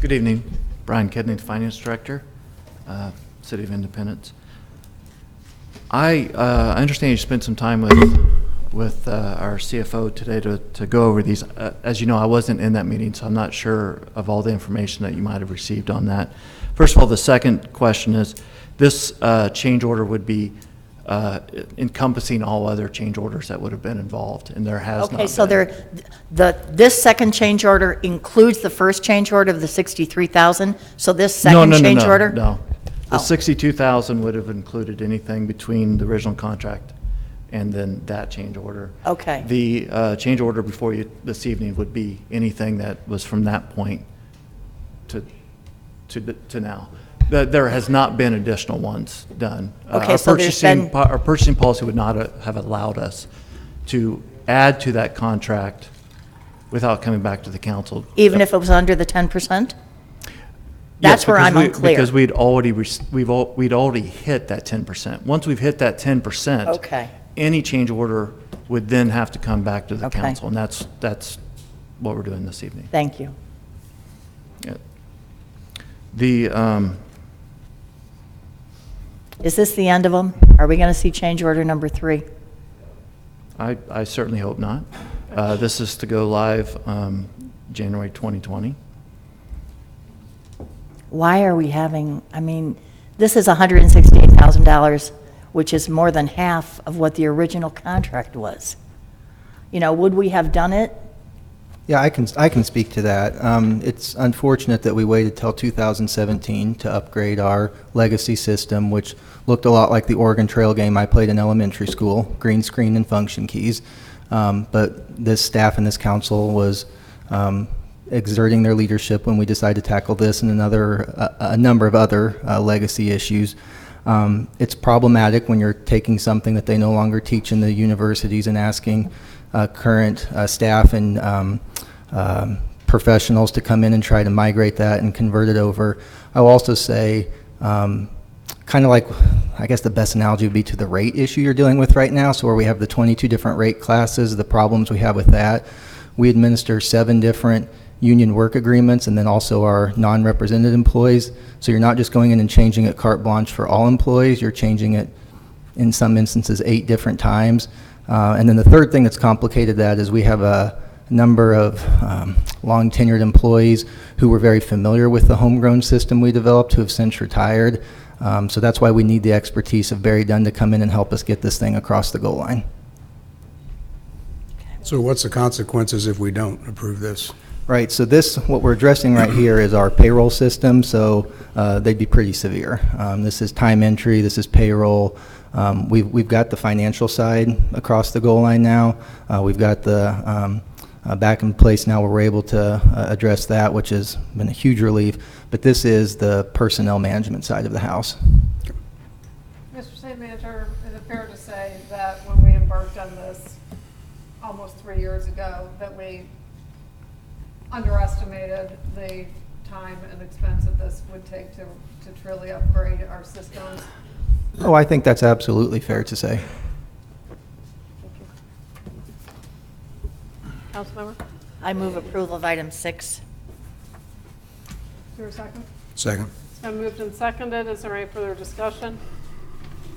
Good evening. Brian Kidney, Finance Director, City of Independence. I understand you spent some time with our CFO today to go over these. As you know, I wasn't in that meeting, so I'm not sure of all the information that you might have received on that. First of all, the second question is, this change order would be encompassing all other change orders that would have been involved, and there has not been. Okay, so this second change order includes the first change order of the $63,000? So this second change order? No. The $62,000 would have included anything between the original contract and then that change order. Okay. The change order before you this evening would be anything that was from that point to now. There has not been additional ones done. Okay, so there's been- Our purchasing policy would not have allowed us to add to that contract without coming back to the council. Even if it was under the 10%? That's Yes, where because I'm unclear. Because we'd already hit that 10%. Once we've hit that 10%. Okay. Any change order would then have to come back to the Okay. council, and that's what we're doing this evening. Thank you. Yeah. The, Is this the end of them? Are we going to see change order number 3? I certainly hope not. This is to go live January 2020. Why are we having, I mean, this is $168,000, which is more than half of what the original contract was. You know, would we have done it? Yeah, I can speak to that. It's unfortunate that we waited till 2017 to upgrade our legacy system, which looked a lot like the Oregon Trail game I played in elementary school, green screen and function keys. But this staff and this council was exerting their leadership when we decided to tackle this and a number of other legacy issues. It's problematic when you're taking something that they no longer teach in the universities and asking current staff and professionals to come in and try to migrate that and convert it over. I will also say, kind of like, I guess the best analogy would be to the rate issue you're dealing with right now. So where we have the 22 different rate classes, the problems we have with that, we administer 7 different union work agreements and then also our non-represented employees. So you're not just going in and changing it carte blanche for all employees, you're changing it in some instances 8 different times. And then the third thing that's complicated that is we have a number of long tenured employees who were very familiar with the homegrown system we developed who have since retired. So that's why we need the expertise of Barry Dunn to come in and help us get this thing across the goal line. So what's the consequences if we don't approve this? Right, so what we're addressing right here is our payroll system, so they'd be pretty severe. This is time entry, this is payroll. We've got the financial side across the goal line now. We've got the back in place now where we're able to address that, which has been a huge relief. But this is the personnel management side of the house. Mr. City Manager, is it fair to say that when we embarked on this almost 3 years ago, that we underestimated the time and expense that this would take to truly upgrade our systems? Oh, I think that's absolutely fair to say. Councilmember? I move approval of item 6. Is there a second? Second. It's been moved and seconded. Is there any further discussion?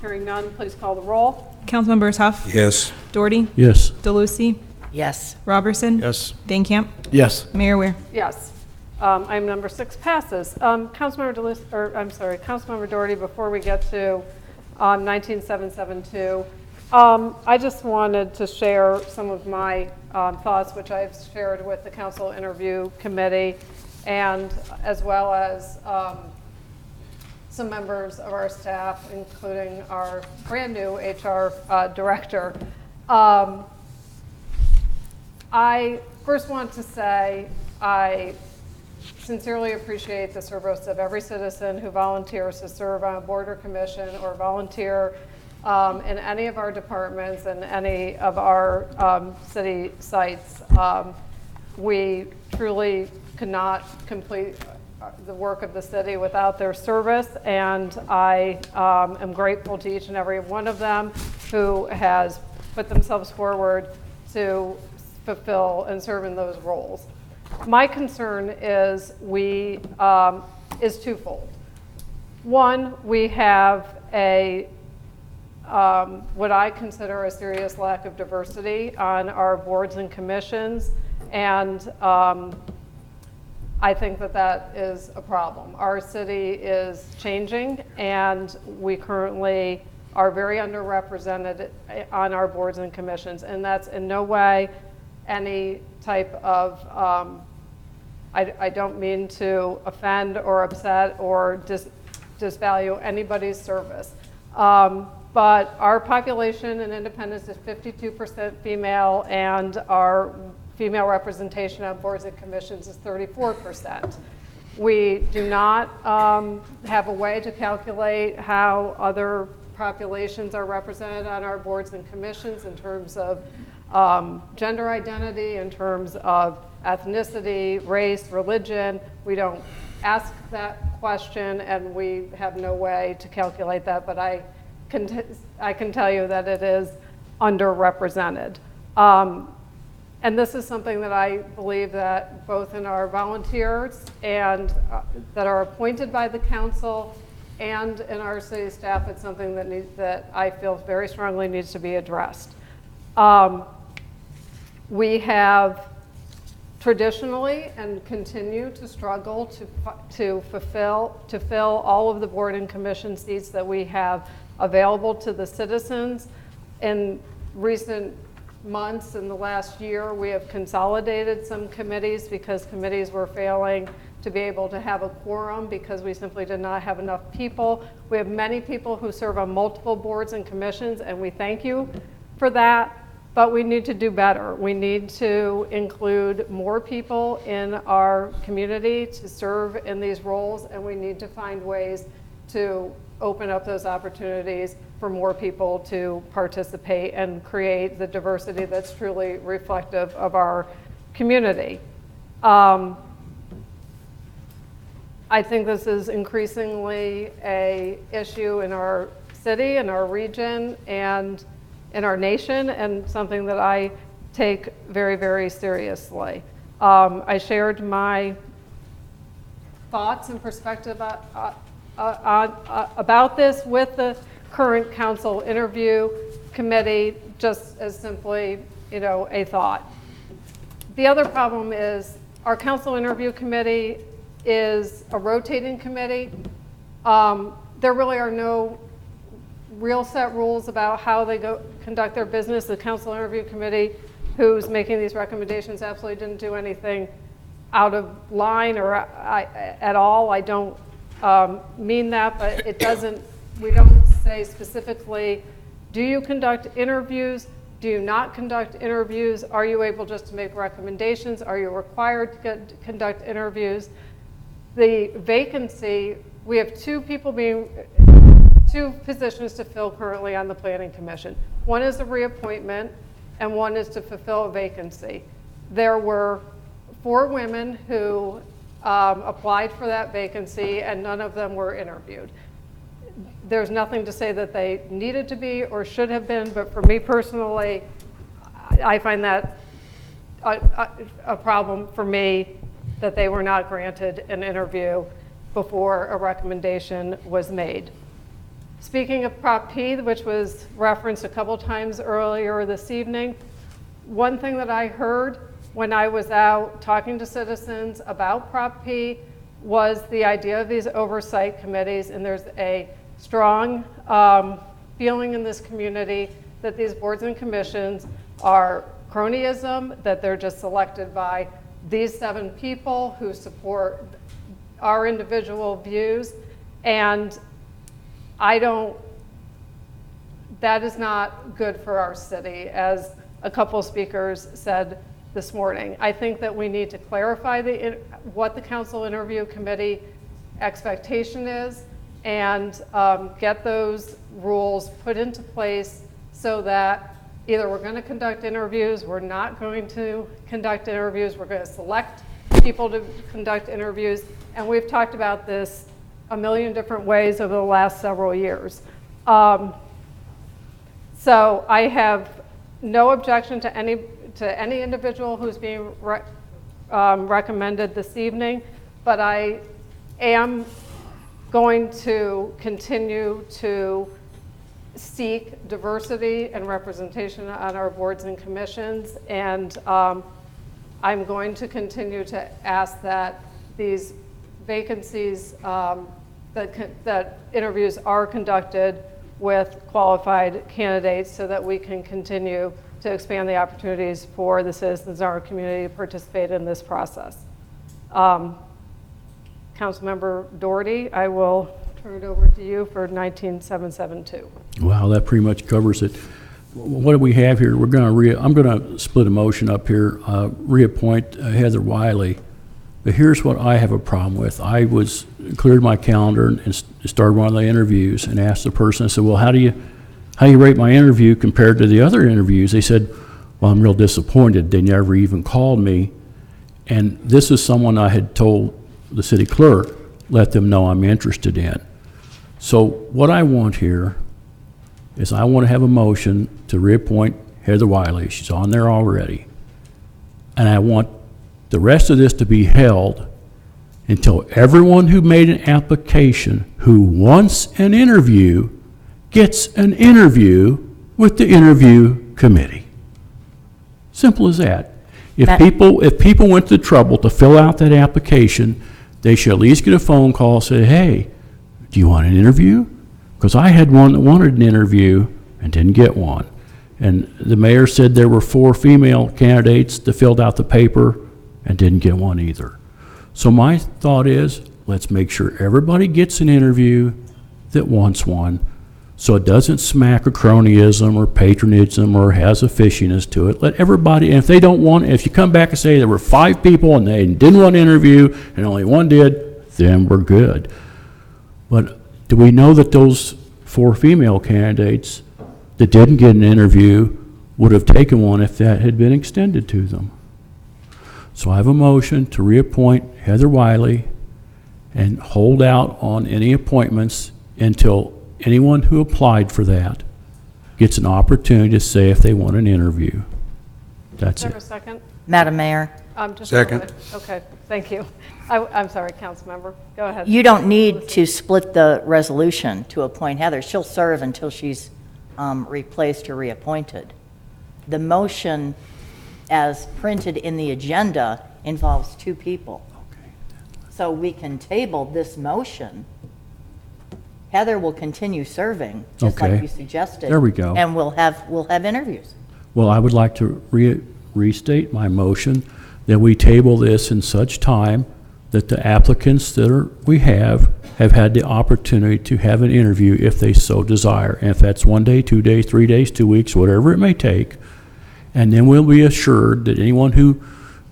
Hearing none, please call the roll. Councilmembers Huff, Yes. Doherty, Yes. DeLucy, Yes. Robertson. Yes. Van Camp, Yes. Mayor Ware. Yes. Item number 6 passes. Councilmember Councilmember Doherty, before we get to 19772, I just wanted to share some of my thoughts, which I've shared with the council interview committee, and as well as some members of our staff, including our brand new HR director. I first want to say I sincerely appreciate the service of every citizen who volunteers to serve on a board or commission or volunteer in any of our departments and any of our city sites. We truly could not complete the work of the city without their service, and I am grateful to each and every one of them who has put themselves forward to fulfill and serve in those roles. My concern is is twofold. One, we have a what I consider a serious lack of diversity on our boards and commissions, and I think that is a problem. Our city is changing, and we currently are very underrepresented on our boards and commissions, and that's in no way any type of, I don't mean to offend or upset or disvalue anybody's service. But our population in Independence is 52% female, and our female representation on boards and commissions is 34%. We do not have a way to calculate how other populations are represented on our boards and commissions in terms of gender identity, in terms of ethnicity, race, religion. We don't ask that question, and we have no way to calculate that, but I can tell you that it is underrepresented. And this is something that I believe that both in our volunteers and that are appointed by the council and in our city staff, it's something that I feel very strongly needs to be addressed. We have traditionally and continue to struggle to fill all of the board and commission seats that we have available to the citizens. In recent months, in the last year, we have consolidated some committees because committees were failing to be able to have a quorum because we simply did not have enough people. We have many people who serve on multiple boards and commissions, and we thank you for that, but we need to do better. We need to include more people in our community to serve in these roles, and we need to find ways to open up those opportunities for more people to participate and create the diversity that's truly reflective of our community. I think this is increasingly an issue in our city, in our region, and in our nation, and something that I take very, very seriously. I shared my thoughts and perspective about this with the current council interview committee, just as simply, a thought. The other problem is our council interview committee is a rotating committee. There really are no real set rules about how they conduct their business. The council interview committee, who's making these recommendations, absolutely didn't do anything out of line or at all. I don't mean that, but it doesn't, we don't say specifically, do you conduct interviews? Do you not conduct interviews? Are you able just to make recommendations? Are you required to conduct interviews? The vacancy, we have two positions to fill currently on the Planning Commission. One is a reappointment and one is to fulfill a vacancy. There were 4 women who applied for that vacancy and none of them were interviewed. There's nothing to say that they needed to be or should have been, but for me personally, I find that a problem for me that they were not granted an interview before a recommendation was made. Speaking of Prop P, which was referenced a couple times earlier this evening, one thing that I heard when I was out talking to citizens about Prop P was the idea of these oversight committees, and there's a strong feeling in this community that these boards and commissions are cronyism, that they're just selected by these 7 people who support our individual views, and that is not good for our city, as a couple speakers said this morning. I think that we need to clarify what the council interview committee expectation is and get those rules put into place so that either we're going to conduct interviews, we're not going to conduct interviews, we're going to select people to conduct interviews, and we've talked about this a million different ways over the last several years. So I have no objection to any individual who's being recommended this evening, but I am going to continue to seek diversity and representation on our boards and commissions, and I'm going to continue to ask that these vacancies, that interviews are conducted with qualified candidates so that we can continue to expand the opportunities for the citizens in our community to participate in this process. Councilmember Doherty, I will turn it over to you for 19772. Wow, that pretty much covers it. What do we have here? I'm going to split a motion up here. Reappoint Heather Wiley But here's what I have a problem with. I cleared my calendar and started one of the interviews and asked the person, I said, well, how do you rate my interview compared to the other interviews? They said, well, I'm real disappointed. They never even called me. And this is someone I had told the city clerk, let them know I'm interested in. So what I want here is I want to have a motion to reappoint Heather Wiley. She's on there already. And I want the rest of this to be held until everyone who made an application who wants an interview gets an interview with the interview committee. Simple as that. If people went to the trouble to fill out that application, they should at least get a phone call and say, hey, do you want an interview? Because I had one that wanted an interview and didn't get one. And the mayor said there were 4 female candidates that filled out the paper and didn't get one either. So my thought is, let's make sure everybody gets an interview that wants one, so it doesn't smack of cronyism or patronism or has a fishiness to it. Let everybody, and if they don't want, if you come back and say there were 5 people and they didn't want to interview and only one did, then we're good. But do we know that those 4 female candidates that didn't get an interview would have taken one if that had been extended to them? So I have a motion to reappoint Heather Wiley and hold out on any appointments until anyone who applied for that gets an opportunity to say if they want an interview. That's Is there a it. second? Madam Mayor, Just Second. Okay, thank you. I'm sorry, Councilmember. Go ahead. you don't need to split the resolution to appoint Heather. She'll serve until she's replaced or reappointed. The motion as printed in the agenda involves 2 people. So we can table this motion. Heather will continue serving, just like Okay. you suggested. There we go. And we'll have interviews. Well, I would like to restate my motion that we table this in such time that the applicants that we have had the opportunity to have an interview if they so desire. And if that's 1 day, 2 days, 3 days, 2 weeks, whatever it may take. And then we'll be assured that anyone who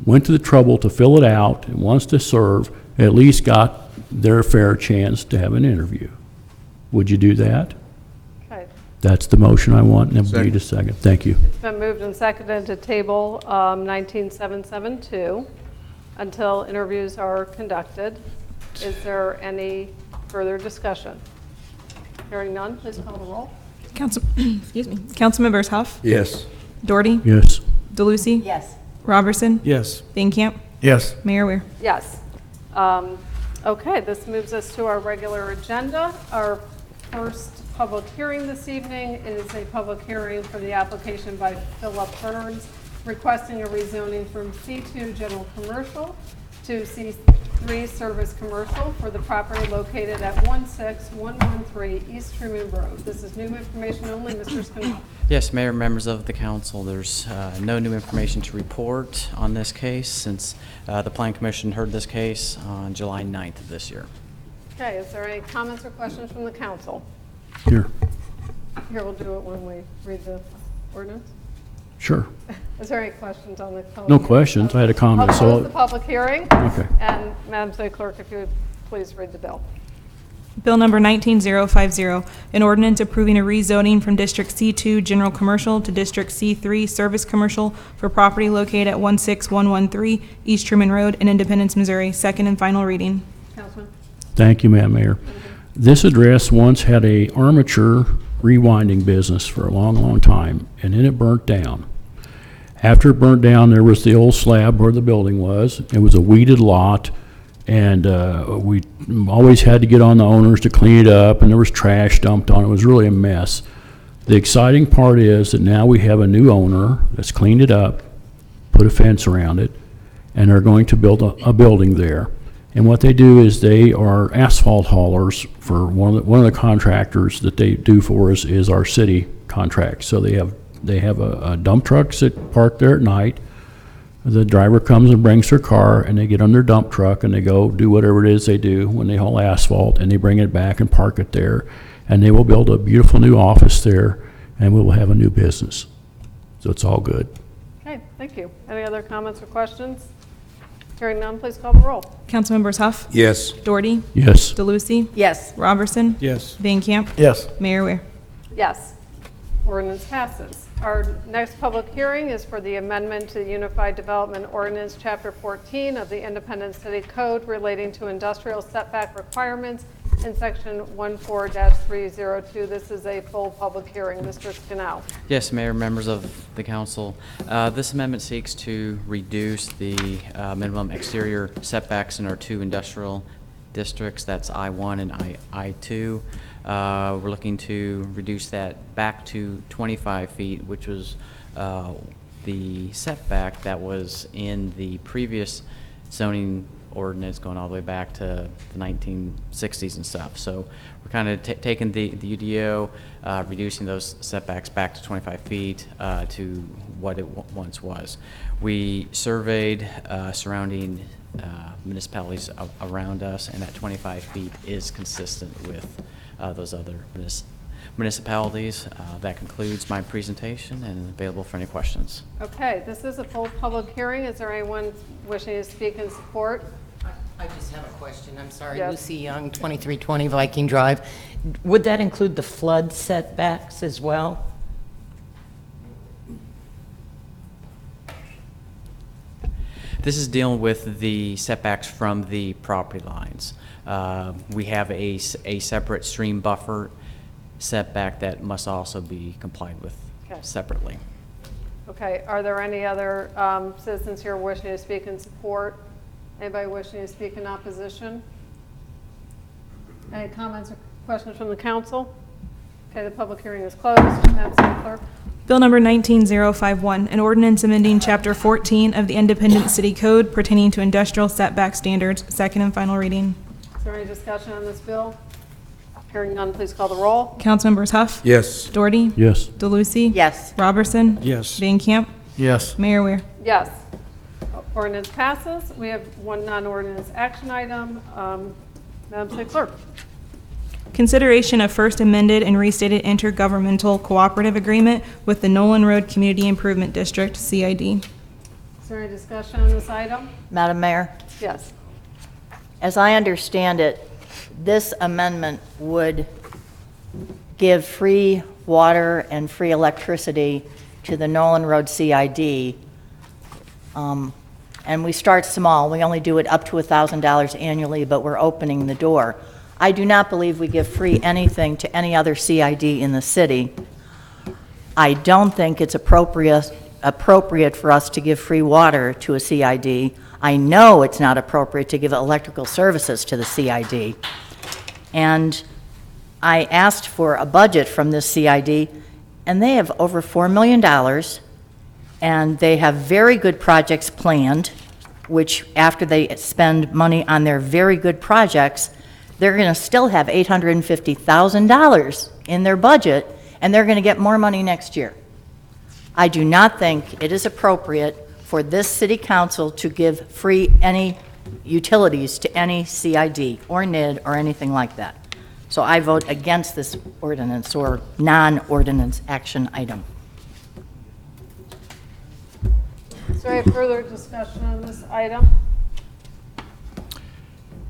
went to the trouble to fill it out and wants to serve at least got their fair chance to have an interview. Would you do that? Okay. That's the motion I want, and we need a second. Thank you. It's been moved and seconded to table 19772 until interviews are conducted. Is there any further discussion? Hearing none, please call the roll. Councilmembers Huff, Yes. Doherty, Yes. DeLucy, Yes. Robertson, Yes. Bainkamp, Yes. Mayor Weir. Yes. Okay, this moves us to our regular agenda. Our first public hearing this evening is a public hearing for the application by Philip Burns requesting a rezoning from C2 General Commercial to C3 Service Commercial for the property located at 16113 East Truman Road. This is new information only. Mr. Spinell. Yes, Mayor, members of the council, there's no new information to report on this case since the Plan Commission heard this case on July 9th of this year. Okay, is there any comments or questions from the council? Here. Here, we'll do it when we read the ordinance. Sure. Is there any questions on the public? No questions. I had a comment. I'll So close the public hearing. Okay. And Madam City Clerk, if you would please read the bill. Bill number 19050, an ordinance approving a rezoning from District C2 General Commercial to District C3 Service Commercial for property located at 16113 East Truman Road in Independence, Missouri. Second and final reading. Councilman? Thank you, Madam Mayor. This address once had a armature rewinding business for a long, long time, and then it burnt down. After it burnt down, there was the old slab where the building was. It was a weeded lot, and we always had to get on the owners to clean it up, and there was trash dumped on it. It was really a mess. The exciting part is that now we have a new owner that's cleaned it up, put a fence around it, and they're going to build a building there. And what they do is they are asphalt haulers for one of the contractors that they do for us is our city contract. So they have a dump truck sit parked there at night. The driver comes and brings their car, and they get on their dump truck and they go do whatever it is they do when they haul asphalt, and they bring it back and park it there. And they will build a beautiful new office there, and we will have a new business. So it's all good. Okay, thank you. Any other comments or questions? Hearing none, please call the roll. Councilmembers Huff, Yes. Doherty, Yes. DeLucy, Yes. Robertson, Yes. Van Camp, Yes. Mayor Ware. Yes. Ordinance passes. Our next public hearing is for the amendment to the Unified Development Ordinance, Chapter 14 of the Independent City Code relating to industrial setback requirements in Section 14-302. This is a full public hearing. Mr. Scannell. Yes, Mayor, members of the council. This amendment seeks to reduce the minimum exterior setbacks in our two industrial districts, that's I-1 and I-2. We're looking to reduce that back to 25 feet, which was the setback that was in the previous zoning ordinance going all the way back to the 1960s and stuff. So we're kind of taking the UDO, reducing those setbacks back to 25 feet to what it once was. We surveyed surrounding municipalities around us, and that 25 feet is consistent with those other municipalities. That concludes my presentation and available for any questions. Okay, this is a full public hearing. Is there anyone wishing to speak in support? I just have a question. I'm sorry. Yes. Lucy Young, 2320 Viking Drive. Would that include the flood setbacks as well? This is dealing with the setbacks from the property lines. We have a separate stream buffer setback that must also be complied with separately. Okay, are there any other citizens here wishing to speak in support? Anybody wishing to speak in opposition? Any comments or questions from the council? Okay, the public hearing is closed. Madam City Clerk. Bill number 19051, an ordinance amending Chapter 14 of the Independent City Code pertaining to industrial setback standards, second and final reading. Is there any discussion on this bill? Hearing none, please call the roll. Councilmembers Huff, Yes. Doherty, Yes. DeLucy, Yes. Robertson, Yes. Van Camp, Yes. Mayor Ware. Yes. Ordinance passes. We have one non-ordinance action item. Madam City Clerk. Consideration of first amended and restated intergovernmental cooperative agreement with the Nolan Road Community Improvement District, CID. Is there any discussion on this item? Madam Mayor, Yes. as I understand it, this amendment would give free water and free electricity to the Nolan Road CID. And we start small. We only do it up to $1,000 annually, but we're opening the door. I do not believe we give free anything to any other CID in the city. I don't think it's appropriate for us to give free water to a CID. I know it's not appropriate to give electrical services to the CID. And I asked for a budget from this CID, and they have over $4 million, and they have very good projects planned, which after they spend money on their very good projects, they're going to still have $850,000 in their budget, and they're going to get more money next year. I do not think it is appropriate for this city council to give free any utilities to any CID or NID or anything like that. So I vote against this ordinance or non-ordinance action item. Is there any further discussion on this item?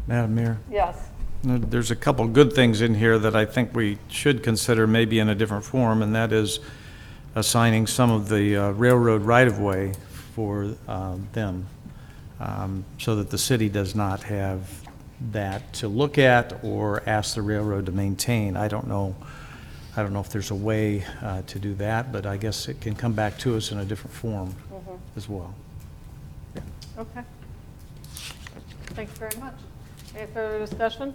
Madam Mayor, Yes. there's a couple good things in here that I think we should consider maybe in a different form, and that is assigning some of the railroad right-of-way for them, so that the city does not have that to look at or ask the railroad to maintain. I don't know if there's a way to do that, but I guess it can come back to us in a different form as well. Okay. Thank you very much. Any further discussion?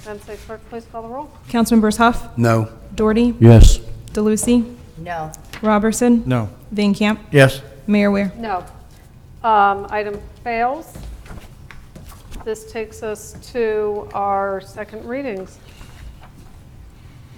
Madam City Clerk, please call the roll. Councilmembers Huff, No. Doherty, Yes. DeLucy, No. Robertson, No. Van Camp, Yes. Mayor Ware. No. Item fails. This takes us to our second readings.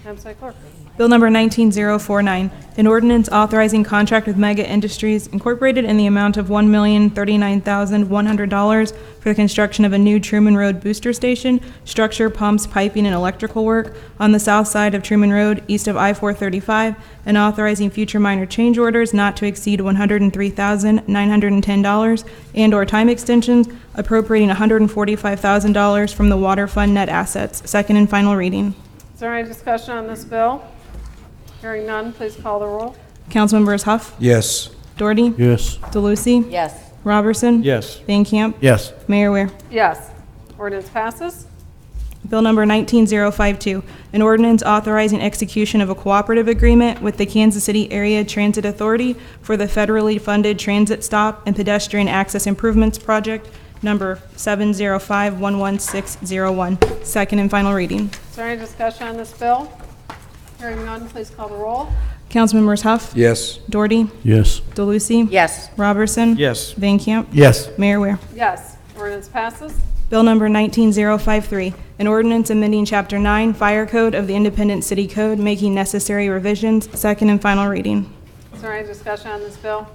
Madam City Clerk. Bill number 19049, an ordinance authorizing contract with Mega Industries Incorporated in the amount of $1,039,100 for the construction of a new Truman Road booster station, structure, pumps, piping, and electrical work on the south side of Truman Road, east of I-435, and authorizing future minor change orders not to exceed $103,910 and/or time extensions, appropriating $145,000 from the water fund net assets. Second and final reading. Is there any discussion on this bill? Hearing none, please call the roll. Councilmembers Huff, Yes. Doherty, Yes. DeLucy, Yes. Robertson, Yes. Van Camp, Yes. Mayor Ware. Yes. Ordinance passes. Bill number 19052, an ordinance authorizing execution of a cooperative agreement with the Kansas City Area Transit Authority for the federally funded Transit Stop and Pedestrian Access Improvements Project, number 705-11601. Second and final reading. Is there any discussion on this bill? Hearing none, please call the roll. Councilmembers Huff, Yes. Doherty, Yes. DeLucy, Yes. Robertson, Yes. Van Camp, Yes. Mayor Ware. Yes. Ordinance passes. Bill number 19053, an ordinance amending Chapter 9 Fire Code of the Independent City Code, making necessary revisions. Second and final reading. Is there any discussion on this bill?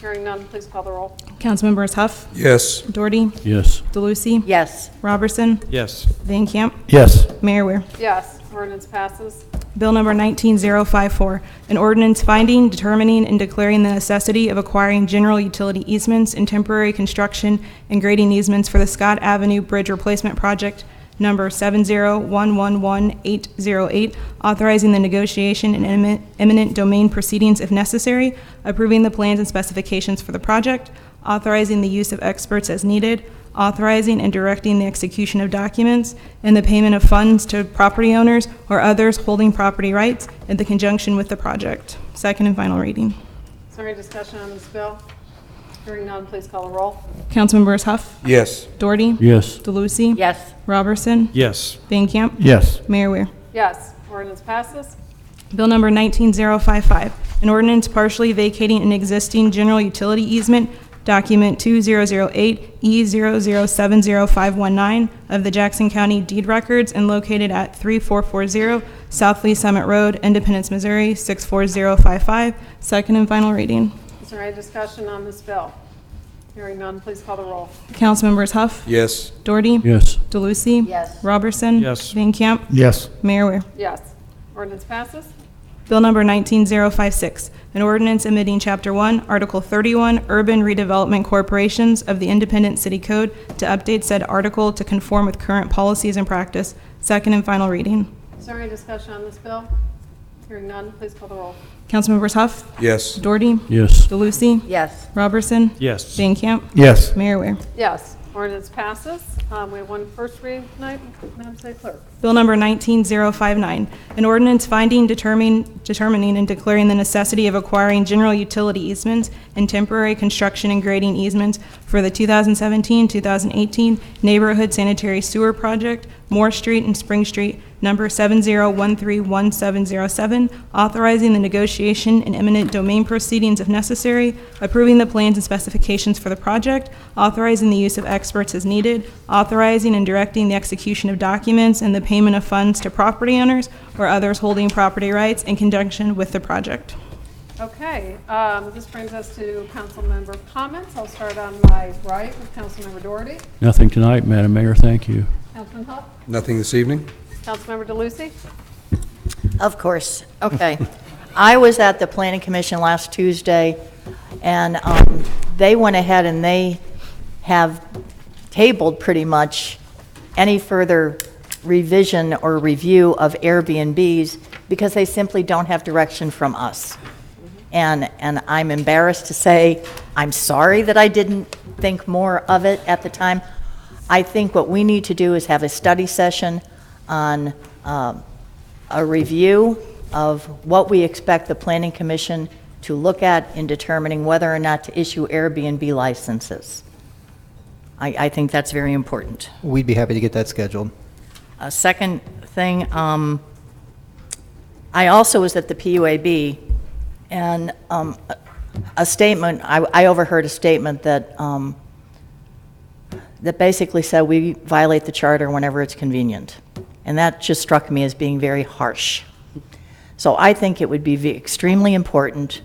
Hearing none, please call the roll. Councilmembers Huff, Yes. Doherty, Yes. DeLucy, Yes. Robertson, Yes. Van Camp, Yes. Mayor Ware. Yes. Ordinance passes. Bill number 19054, an ordinance finding, determining, and declaring the necessity of acquiring general utility easements and temporary construction and grading easements for the Scott Avenue Bridge Replacement Project, number 70111-808, authorizing the negotiation and eminent domain proceedings if necessary, approving the plans and specifications for the project, authorizing the use of experts as needed, authorizing and directing the execution of documents and the payment of funds to property owners or others holding property rights in the conjunction with the project. Second and final reading. Is there any discussion on this bill? Hearing none, please call the roll. Councilmembers Huff, Yes. Doherty, Yes. DeLucy, Yes. Robertson, Yes. Van Camp, Yes. Mayor Ware. Yes. Ordinance passes. Bill number 19055, an ordinance partially vacating an existing general utility easement, document 2008E0070519 of the Jackson County Deed Records and located at 3440 South Lee Summit Road, Independence, Missouri 64055. Second and final reading. Is there any discussion on this bill? Hearing none, please call the roll. Councilmembers Huff, Yes. Doherty, Yes. DeLucy, Yes. Robertson, Yes. Van Camp, Yes. Mayor Ware. Yes. Ordinance passes. Bill number 19056, an ordinance amending Chapter 1, Article 31, Urban Redevelopment Corporations of the Independent City Code to update said article to conform with current policies and practice. Second and final reading. Is there any discussion on this bill? Hearing none, please call the roll. Councilmembers Huff, Yes. Doherty, Yes. DeLucy, Yes. Robertson, Yes. Van Camp, Yes. Mayor Ware. Yes. Ordinance passes. We have one first reading tonight. Madam City Clerk. Bill number 19059, an ordinance finding, determining, and declaring the necessity of acquiring general utility easements and temporary construction and grading easements for the 2017-2018 Neighborhood Sanitary Sewer Project, Moore Street and Spring Street, number 701311707, authorizing the negotiation and eminent domain proceedings if necessary, approving the plans and specifications for the project, authorizing the use of experts as needed, authorizing and directing the execution of documents and the payment of funds to property owners or others holding property rights in conjunction with the project. Okay, this brings us to council member comments. I'll start on my right with Councilmember Doherty. Nothing tonight, Madam Mayor. Thank you. Councilman Huff. Nothing this evening? Councilmember DeLucy. Of course. Okay. I was at the Planning Commission last Tuesday, and they went ahead and they have tabled pretty much any further revision or review of Airbnbs because they simply don't have direction from us. And I'm embarrassed to say, I'm sorry that I didn't think more of it at the time. I think what we need to do is have a study session on a review of what we expect the Planning Commission to look at in determining whether or not to issue Airbnb licenses. I think that's very important. We'd be happy to get that scheduled. A second thing, I also was at the PUAB, and a statement, I overheard a statement that that basically said we violate the charter whenever it's convenient. And that just struck me as being very harsh. So I think it would be extremely important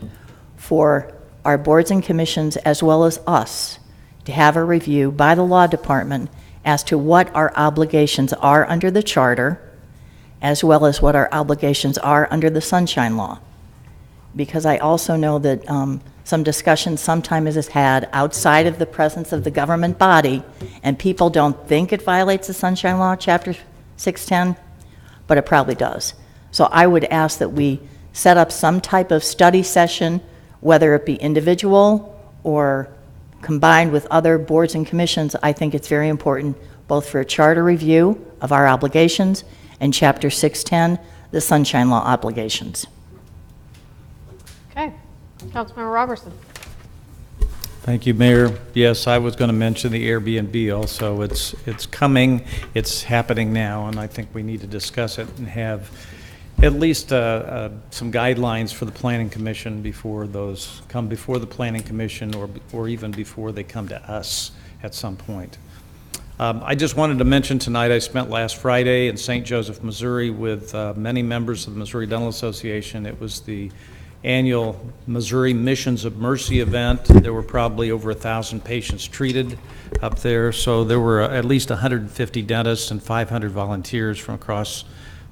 for our boards and commissions, as well as us, to have a review by the law department as to what our obligations are under the charter, as well as what our obligations are under the Sunshine Law. Because I also know that some discussion sometimes is had outside of the presence of the government body, and people don't think it violates the Sunshine Law, Chapter 610, but it probably does. So I would ask that we set up some type of study session, whether it be individual or combined with other boards and commissions. I think it's very important, both for a charter review of our obligations and Chapter 610, the Sunshine Law obligations. Okay. Councilmember Robertson. Thank you, Mayor. Yes, I was going to mention the Airbnb also. It's coming, it's happening now, and I think we need to discuss it and have at least some guidelines for the Planning Commission before those come before the Planning Commission, or even before they come to us at some point. I just wanted to mention tonight, I spent last Friday in St. Joseph, Missouri with many members of the Missouri Dental Association. It was the annual Missouri Missions of Mercy event. There were probably over 1,000 patients treated up there, so there were at least 150 dentists and 500 volunteers from across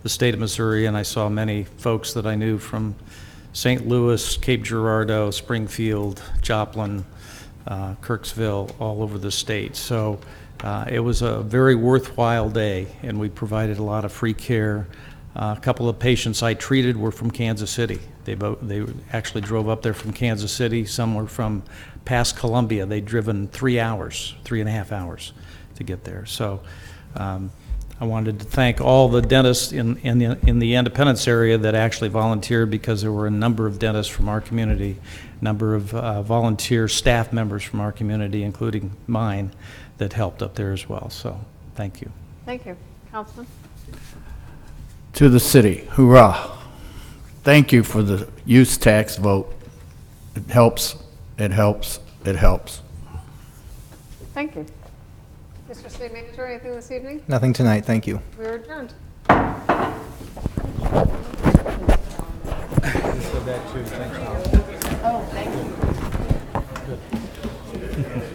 the state of Missouri, and I saw many folks that I knew from St. Louis, Cape Girardeau, Springfield, Joplin, Kirksville, all over the state. So it was a very worthwhile day, and we provided a lot of free care. A couple of patients I treated were from Kansas City. They actually drove up there from Kansas City. Some were from past Columbia. They'd driven 3.5 hours to get there. So I wanted to thank all the dentists in the Independence area that actually volunteered, because there were a number of dentists from our community, a number of volunteer staff members from our community, including mine, that helped up there as well. So thank you. Thank you. Councilman? To the city, hoorah. Thank you for the use tax vote. It helps, it helps, it helps. Thank you. Mr. City Manager, anything this evening? Nothing tonight, thank you. We are adjourned. Oh, thank you. Good.